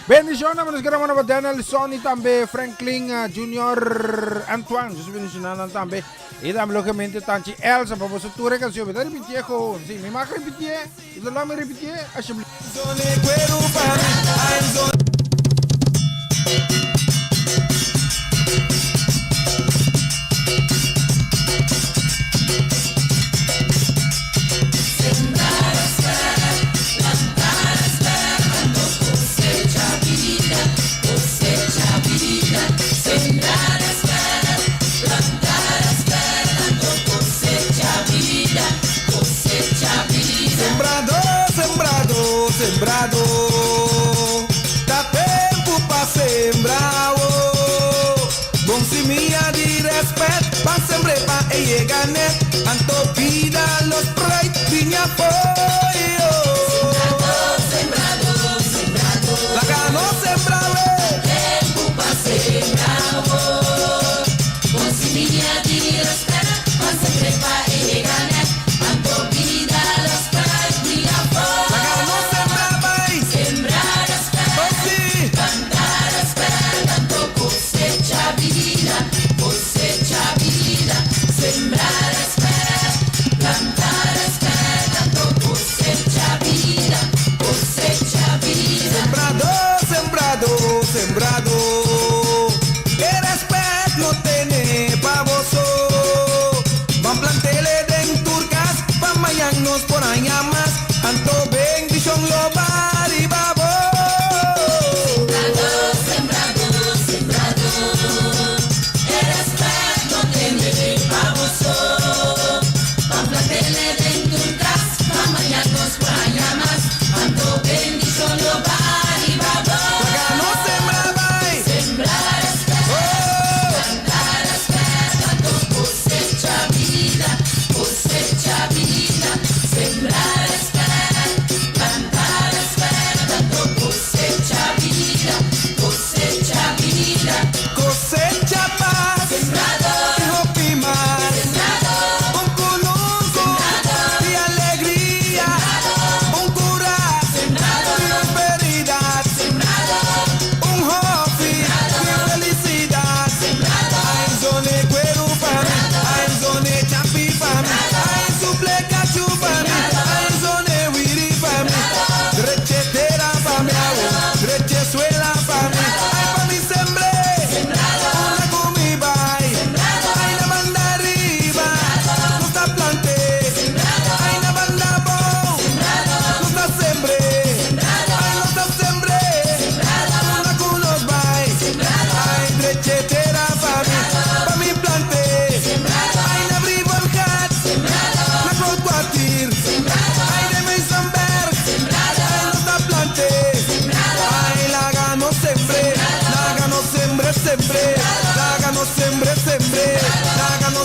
Bendición, nos queremos a Daniel Sonny también, Franklin Junior Antoine, yo soy bendicionado también. Y también lógicamente Tanchi Elsa, para vosotros tu canción. ¿Me repetir, jo? Sí, mi mamá repetir, y lo me repetir. Zone cuero pa mí, I'm zone. Sembrado, sembrado, da tempo pra sembrar. Bom semilla de respeto, pa sempre pa llegar net. Anto vida los pride, piña pollo. sembrado, sembrado, La gano sembrado, tempo pa sembrar. Con semilla de respeto, pa sempre pa llegar net. Anto vida los pride, piña pollo. la gano sembrado, Sembrar respeto, oh sí. plantar respeto, tanto cosecha vida, sembrar respeto, plantar respeto, tanto cosecha vida, Sembrado, sembrado, sembrado. Que respeto no tiene pa vos. Van plantele den turcas, van mañanos por allá más. Anto bendición lo bari babo. sembrado, sembrado, el respeto tiene pavoso, pan platele dentro un gas, pan mañanos por allá más, ando bendición lo bari babo, La gano sembraba, sembrar respeto, oh. plantar respeto, tanto cosecha vida, sembrar respeto, plantar respeto, tanto cosecha vida, Cosecha paz, sembrado, hijo pimar. sembrado, Un culuco de alegría, un curar de prosperidad, un hobby de felicidad. Hay zone cuero para mí, hay zone chapi para mí, hay suple cachu para mí, hay zone wiri para mí, rechetera para mí, rechezuela para mí, hay para mí sembré. Una comibay, hay una banda arriba, no está planté, hay una banda bon, no está sembré, hay no está sembré, una culos bay, hay rechetera pa' mi planté, hay una ribbon hat, la crowd quartier, hay de Meisenberg, hay no está planté, hay la gano sembré, la gano sembré, la gano sembré, la gano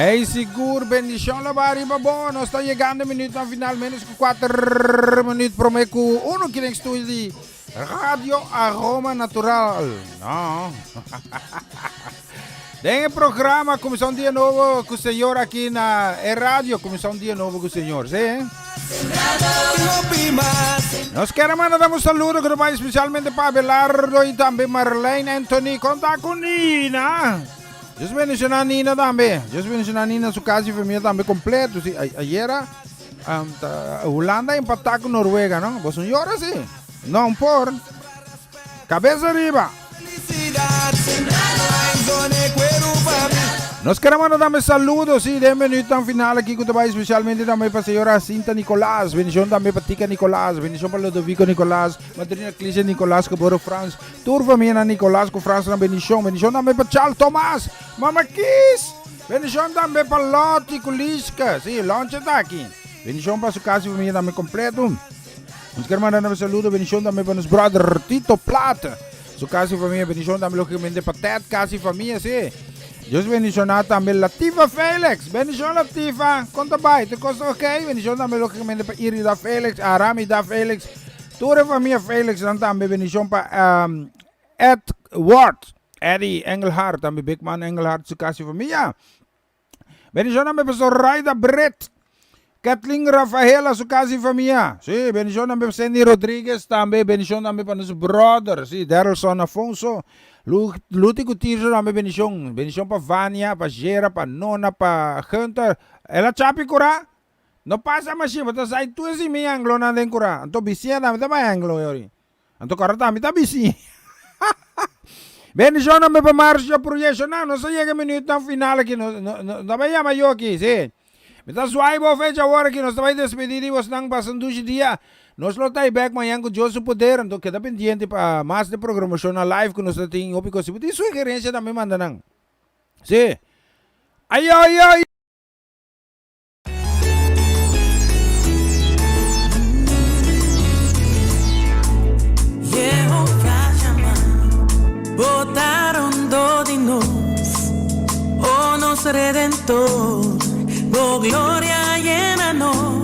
Hey, seguro, bendición la bari babo. No está llegando el minuto final, menos que 4 minutos. Prometo uno que estudio de Radio Aroma Natural. No. Tem programa, começou um dia novo com o senhor aqui na rádio. Começou um dia novo com o senhor, sim? Nós queremos mandar um saludo especialmente para Belardo e também Marlene Anthony. Conta com Nina. Deus bendiga a Nina também. Deus bendiga a Nina, sua casa e família também completo. Ayer a Holanda empatou com Noruega, não? Você não llora assim? Não, por. Cabeça arriba. Nós queremos mandar saludos, sim, de minuto ao final aqui com o trabalho, especialmente também para a senhora Cinta Nicolás, bendição também para Tica Nicolás, bendição para Ludovico Nicolás, madrinha Clícia Nicolás, que bora Franz, turva minha Nicolás, com Franz na bendição também para Charles Thomas, Mama Kiss, bendição também para Lotte Kuliska, sim, Lonche está aqui, bendição para sua casa e família também completo. Nós queremos mandar saludos, bendição também para nosso brother Tito Plata, sua casa e família, bendição também logicamente para Ted, casa e família, sim. Deus bendicionar também Latifa Felix. Bendição Latifa. Conta bem, te costa ok? Bendição também logicamente para Irida Felix, Aramida Felix. Toda a família Felix também bendição para Edward, Eddie Engelhardt, também Beckman Engelhardt, sua casa e família. Bendição também para Zoraida Brett, Kathleen Rafaela, sua casa e família. Sim, bendição também para Sandy Rodrigues, também bendição também para nosso brother, sim, Darrelson Afonso. Luti Gutierrez também bendição. Bendição para Vânia, para Gera, para Nona, para Hunter. Ela chapi cura? Não passa mais, mas sai tu esse mi anglo na den cura. Anto bisia também tá mais anglo yori. Anto cara também tá bisi. Bendição também para Marcia Projection. Não sei chega minuto no final aqui. Não vai chamar eu aqui, sim. Mita suai bo fecha agora que nós vai despedir e você não passando hoje dia. Nós lo tayo back manhã com Deus o poder, então queda pendiente para mais de programação na live que nós temos opicos. Se você sugerência também manda não. Sim. Ay. Jehová chama, botaron do de nós, oh nosso Redentor, oh glória llena nós.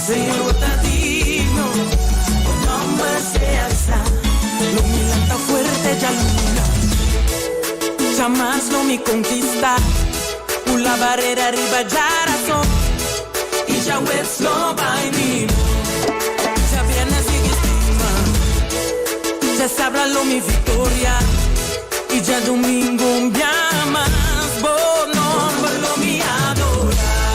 Senhor, tá digno, o jamás no me conquista. Una barrera arriba ya razón y ya ves lo bailimo. Ya viene sigue estima, ya sabrá lo mi victoria y ya domingo un día más. Vos nombre lo mi adora.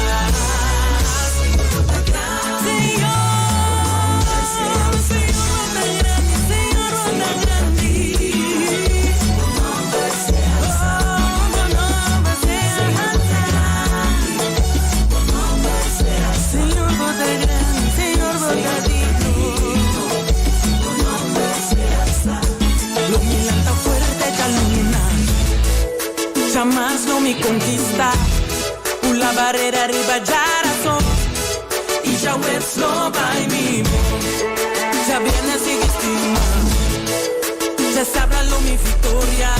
Jamás no me conquista. Una barrera arriba ya razón y ya ves lo bailimo. Ya viene sigue estima, ya sabrá lo mi victoria